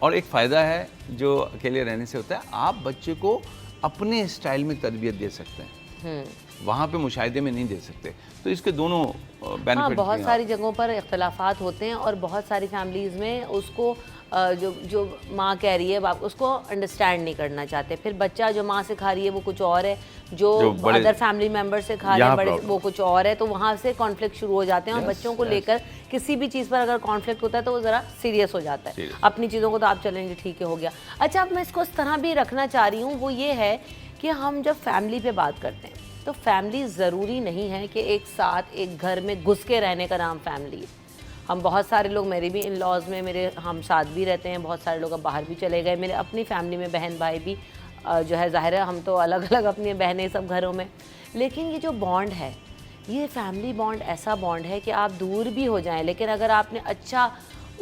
और एक फ़ायदा है जो अकेले रहने से होता है, आप बच्चे को अपने स्टाइल में तरबियत दे सकते हैं, वहाँ पे मुशाहिदे में नहीं दे सकते। तो इसके दोनों बेनिफिट। हाँ, बहुत सारी जगहों पर इख्तलाफात होते हैं और बहुत सारी फैमिलीज़ में उसको जो माँ कह रही है बाप उसको अंडरस्टैंड नहीं करना चाहते। फिर बच्चा जो माँ से खा रही है वो कुछ और है, जो अदर फैमिली मेम्बर से खा रहे हैं बड़े वो कुछ और है, तो वहाँ से कॉन्फ्लिक्ट शुरू हो जाते हैं। और बच्चों को लेकर किसी भी चीज़ पर अगर कॉन्फ्लिक्ट होता है तो वो ज़रा सीरियस हो जाता है। अपनी चीज़ों को तो आप चलेंगे ठीक है हो गया। अच्छा, अब मैं इसको इस तरह भी रखना चाह रही हूँ, वो ये है कि हम जब फैमिली पे बात करते हैं तो फैमिली ज़रूरी नहीं है कि एक साथ एक घर में घुस के रहने का नाम फैमिली है। हम बहुत सारे लोग, मेरे भी इन लॉज में मेरे हम साथ भी रहते हैं, बहुत सारे लोग अब बाहर भी चले गए, मेरे अपनी फैमिली में बहन भाई भी जो है, ज़ाहिर है हम तो अलग अलग अपनी बहनें सब घरों में, लेकिन ये जो बॉन्ड है, ये फैमिली बॉन्ड ऐसा बॉन्ड है कि आप दूर भी हो जाएं, लेकिन अगर आपने अच्छा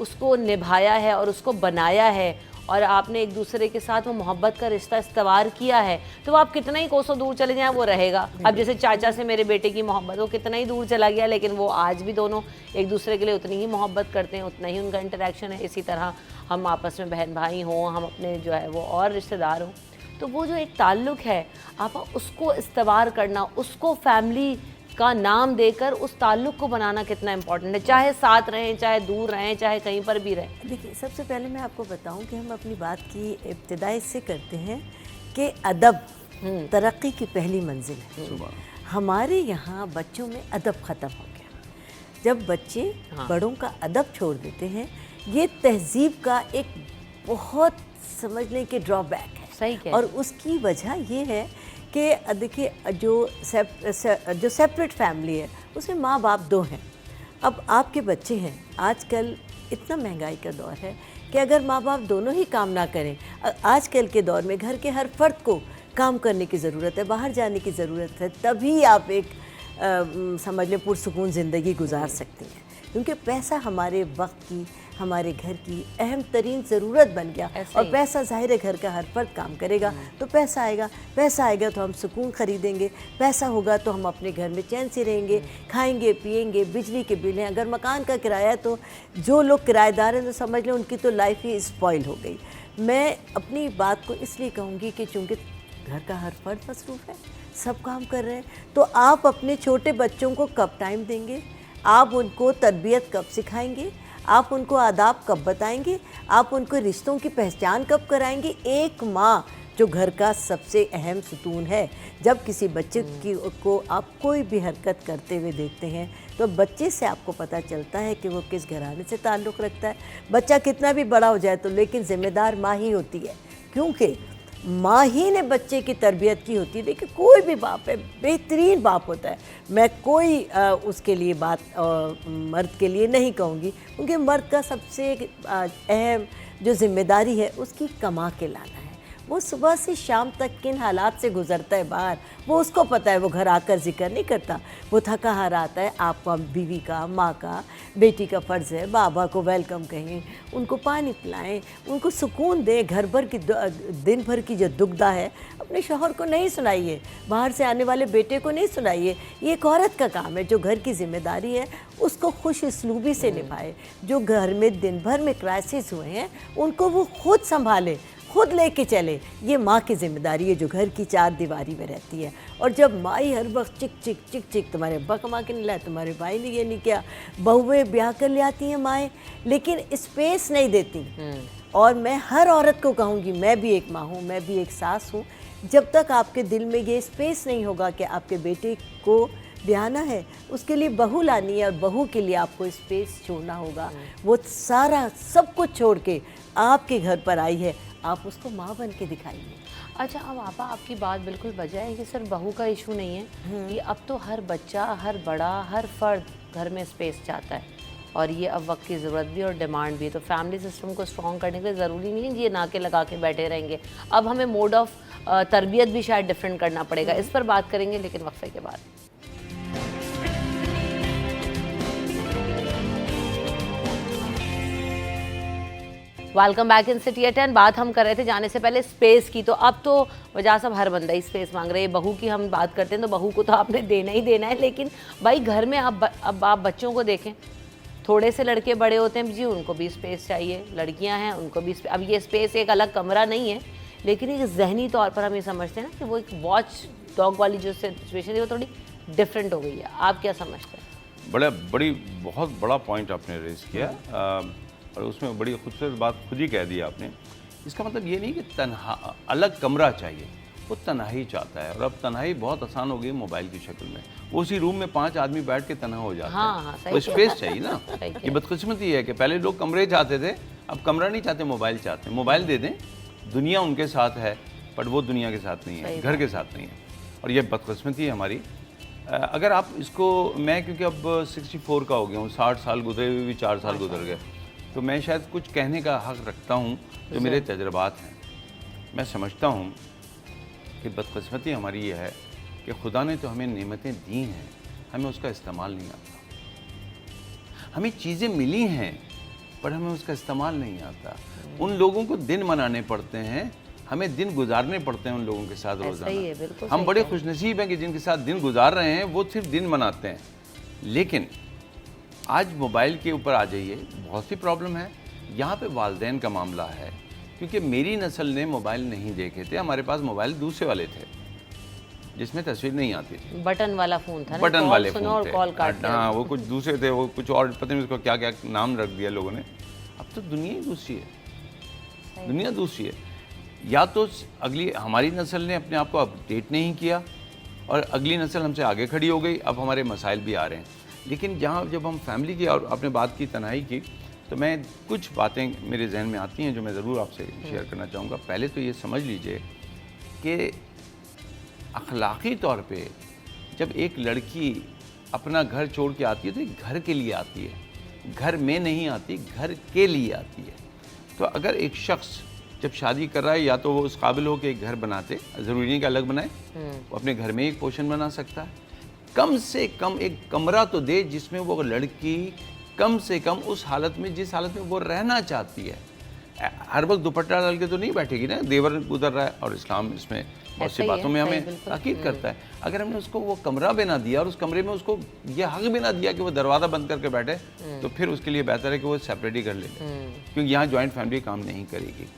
उसको निभाया है और उसको बनाया है और आपने एक दूसरे के साथ वो मोहब्बत का रिश्ता इस्तवार किया है, तो आप कितना ही कोसों दूर चले जाएं वो रहेगा। अब जैसे चाचा से मेरे बेटे की मोहब्बत, वो कितना ही दूर चला गया लेकिन वो आज भी दोनों एक दूसरे के लिए उतनी ही मोहब्बत करते हैं, उतना ही उनका इंटरेक्शन है। इसी तरह हम आपस में बहन भाई हों, हम अपने जो है वो और रिश्तेदार हों, तो वो जो एक ताल्लुक़ है आप उसको इस्तवार करना, उसको फैमिली का नाम देकर उस ताल्लुक़ को बनाना कितना इम्पोर्टेंट है, चाहे साथ रहें, चाहे दूर रहें, चाहे कहीं पर भी रहें। देखिए, सबसे पहले मैं आपको बताऊं कि हम अपनी बात की इब्तिदा इससे करते हैं कि अदब तरक्की की पहली मंजिल है। हमारे यहाँ बच्चों में अदब ख़त्म हो गया। जब बच्चे बड़ों का अदब छोड़ देते हैं, ये तहजीब का एक बहुत समझने के ड्रॉबैक है। सही कह। और उसकी वजह ये है कि देखिए, जो सेपरेट फैमिली है उसमें माँ बाप दो हैं। अब आपके बच्चे हैं, आजकल इतना महंगाई का दौर है कि अगर माँ बाप दोनों ही काम ना करें, आजकल के दौर में घर के हर फर्द को काम करने की ज़रूरत है, बाहर जाने की ज़रूरत है, तभी आप एक समझ लें पुरसुकून ज़िंदगी गुजार सकती हैं। क्योंकि पैसा हमारे वक्त की, हमारे घर की अहम तरीन ज़रूरत बन गया। ऐसे और ही। पैसा ज़ाहिर है घर का हर फर्द काम करेगा तो पैसा आएगा, पैसा आएगा तो हम सुकून खरीदेंगे, पैसा होगा तो हम अपने घर में चैन से रहेंगे, खाएंगे पिएंगे, बिजली के बिल हैं, अगर मकान का किराया है तो जो लोग किराएदार हैं तो समझ लें उनकी तो लाइफ ही स्पॉइल हो गई। मैं अपनी बात को इसलिए कहूँगी कि चूँकि घर का हर फर्द मसरूफ़ है, सब काम कर रहे हैं, तो आप अपने छोटे बच्चों को कब टाइम देंगे, आप उनको तरबियत कब सिखाएंगे, आप उनको आदाब कब बताएंगे, आप उनको रिश्तों की पहचान कब कराएंगे। एक माँ जो घर का सबसे अहम सुतून है, जब किसी बच्चे को आप कोई भी हरकत करते हुए देखते हैं तो बच्चे से आपको पता चलता है कि वो किस घराने से ताल्लुक़ रखता है। बच्चा कितना भी बड़ा हो जाए तो लेकिन ज़िम्मेदार माँ ही होती है, क्योंकि माँ ही ने बच्चे की तरबियत की होती है। देखिए कोई भी बाप है, बेहतरीन बाप होता है, मैं कोई उसके लिए बात मर्द के लिए नहीं कहूँगी, क्योंकि मर्द का सबसे अहम जो ज़िम्मेदारी है उसकी कमा के लाना है। वो सुबह से शाम तक किन हालात से गुज़रता है बाहर, वो उसको पता है, वो घर आकर जिक्र नहीं करता। वो थका हारा आता है, आपका बीवी का, माँ का, बेटी का फ़र्ज़ है बाबा को वेलकम कहें, उनको पानी पिलाएं, उनको सुकून दें। घर भर की दिन भर की जो दुगदा है अपने शौहर को नहीं सुनाइए, बाहर से आने वाले बेटे को नहीं सुनाइए। ये एक औरत का काम है, जो घर की जिम्मेदारी है उसको खुश इसलूबी से निभाए। जो घर में दिन भर में क्राइसिस हुए हैं उनको वो खुद संभाले, खुद लेके चले। ये माँ की जिम्मेदारी है जो घर की चार दीवारी में रहती है। और जब माई हर वक्त चिक चिक चिक चिक, तुम्हारे अब्बा कमा के नहीं लाए, तुम्हारे भाई ने ये नहीं किया, बहुएं ब्याह कर ले आती हैं माएँ, लेकिन स्पेस नहीं देती। और मैं हर औरत को कहूँगी, मैं भी एक माँ हूँ, मैं भी एक सास हूँ, जब तक आपके दिल में ये स्पेस नहीं होगा कि आपके बेटे को ब्याहना है, उसके लिए बहू लानी है और बहू के लिए आपको स्पेस छोड़ना होगा। वो सारा सब कुछ छोड़ के आपके घर पर आई है, आप उसको माँ बन के दिखाइए। अच्छा, अब आपा आपकी बात बिल्कुल वजह है कि सिर्फ बहू का इशू नहीं है, ये अब तो हर बच्चा, हर बड़ा, हर फर्द घर में स्पेस चाहता है, और ये अब वक्त की ज़रूरत भी और डिमांड भी है। तो फैमिली सिस्टम को स्ट्रॉन्ग करने के लिए ज़रूरी नहीं है कि ये नाके लगा के बैठे रहेंगे। अब हमें मोड ऑफ तरबियत भी शायद डिफरेंट करना पड़ेगा। इस पर बात करेंगे लेकिन वक्फे के बाद। Welcome back in city 10। बात हम कर रहे थे जाने से पहले स्पेस की, तो अब तो वजह सब हर बंदा ही स्पेस मांग रहे हैं। बहू की हम बात करते हैं तो बहू को तो आपने देना ही देना है, लेकिन भाई घर में अब आप बच्चों को देखें, थोड़े से लड़के बड़े होते हैं जी, उनको भी स्पेस चाहिए, लड़कियां हैं उनको भी अब ये स्पेस एक अलग कमरा नहीं है, लेकिन एक जहनी तौर पर हम ये समझते हैं ना कि वो एक वॉच डॉग वाली जो सिचुएशन है वो थोड़ी डिफरेंट हो गई है। आप क्या समझते हैं? बहुत बड़ा पॉइंट आपने रेज किया, और उसमें बड़ी खूबसूरत बात खुद ही कह दी आपने। इसका मतलब ये नहीं कि तन्हा अलग कमरा चाहिए, वो तन्हाई चाहता है। और अब तन्हाई बहुत आसान हो गई मोबाइल की शक्ल में, वो उसी रूम में 5 आदमी बैठ के तन्हा हो जाते हैं। वो स्पेस चाहिए ना। ये बदकिस्मती है कि पहले लोग कमरे चाहते थे, अब कमरा नहीं चाहते, मोबाइल चाहते हैं। मोबाइल दे दें, दुनिया उनके साथ है, बट वो दुनिया के साथ नहीं है, घर के साथ नहीं है। और ये बदकिस्मती है हमारी। अगर आप इसको, मैं क्योंकि अब 64 का हो गया हूँ, 60 साल गुजरे हुए भी 4 साल गुजर गए, तो मैं शायद कुछ कहने का हक़ रखता हूँ जो मेरे तजर्बात हैं। मैं समझता हूँ कि बदकिस्मती हमारी ये है कि खुदा ने तो हमें नेमतें दी हैं, हमें उसका इस्तेमाल नहीं आता। हमें चीज़ें मिली हैं पर हमें उसका इस्तेमाल नहीं आता। उन लोगों को दिन मनाने पड़ते हैं, हमें दिन गुजारने पड़ते हैं उन लोगों के साथ रोज़ाना। हम बड़े खुशनसीब हैं कि जिनके साथ दिन गुजार रहे हैं वो सिर्फ दिन मनाते हैं। लेकिन आज मोबाइल के ऊपर आ जाइए, बहुत सी प्रॉब्लम है। यहाँ पे वालिदैन का मामला है, क्योंकि मेरी नस्ल ने मोबाइल नहीं देखे थे। हमारे पास मोबाइल दूसरे वाले थे जिसमें तस्वीर नहीं आती थी, बटन वाला फ़ोन था, बटन वाले फ़ोन थे। कॉल काट, हाँ, वो कुछ दूसरे थे, वो कुछ और पता नहीं उसको क्या क्या नाम रख दिया लोगों ने। अब तो दुनिया ही दूसरी है, दुनिया दूसरी है। या तो अगली हमारी नस्ल ने अपने आप को अपडेट नहीं किया और अगली नस्ल हमसे आगे खड़ी हो गई, अब हमारे मसाइल भी आ रहे हैं। लेकिन जब हम फैमिली की और आपने बात की तन्हाई की, तो मैं कुछ बातें मेरे जहन में आती हैं जो मैं ज़रूर आपसे शेयर करना चाहूँगा। पहले तो ये समझ लीजिए कि अखलाक़ी तौर पे जब एक लड़की अपना घर छोड़ के आती है तो एक घर के लिए आती है, घर में नहीं आती, घर के लिए आती है। तो अगर एक शख्स जब शादी कर रहा है, या तो वो उस काबिल हो कि एक घर बनाते, ज़रूरी नहीं कि अलग बनाए, वो अपने घर में एक पोर्शन बना सकता है। कम से कम एक कमरा तो दे जिसमें वो लड़की कम से कम उस हालत में जिस हालत में वो रहना चाहती है। हर वक्त दुपट्टा डाल के तो नहीं बैठेगी ना, देवर गुजर रहा है और इस्लाम इसमें बहुत सी बातों में हमें ताकीद करता है। अगर हमने उसको वो कमरा भी ना दिया और उस कमरे में उसको ये हक भी ना दिया कि वो दरवाज़ा बंद करके बैठे, तो फिर उसके लिए बेहतर है कि वो सेपरेट ही कर ले, क्योंकि यहाँ जॉइंट फैमिली काम नहीं करेगी।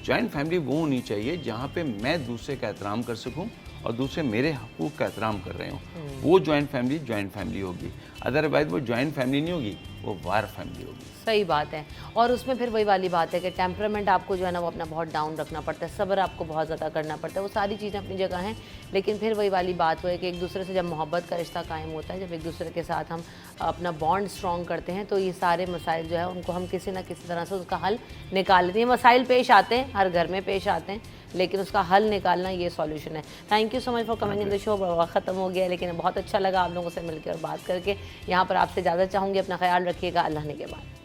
जॉइंट फैमिली वो होनी चाहिए जहाँ पे मैं दूसरे का एहतराम कर सकूँ और दूसरे मेरे हकूक़ का एहतराम कर रहे हों, वो जॉइंट फैमिली होगी। अदरवाइज वो जॉइंट फैमिली नहीं होगी, वो वार फैमिली होगी। सही बात है। और उसमें फिर वही वाली बात है कि टेम्परामेंट आपको जो है ना वो अपना बहुत डाउन रखना पड़ता है, सब्र आपको बहुत ज़्यादा करना पड़ता है, वो सारी चीज़ें अपनी जगह हैं। लेकिन फिर वही वाली बात है कि एक दूसरे से जब मोहब्बत का रिश्ता कायम होता है, जब एक दूसरे के साथ हम अपना बॉन्ड स्ट्रॉन्ग करते हैं, तो ये सारे मसाइल जो है उनको हम किसी ना किसी तरह से उसका हल निकाल लेते हैं। मसाइल पेश आते हैं, हर घर में पेश आते हैं, लेकिन उसका हल निकालना ये सॉल्यूशन है। Thank you so much for coming in the show. वक्त ख़त्म हो गया, लेकिन बहुत अच्छा लगा आप लोगों से मिलकर और बात करके। यहाँ पर आपसे ज़्यादा चाहूँगी, अपना ख्याल रखिएगा। अल्लाह ने के बाद।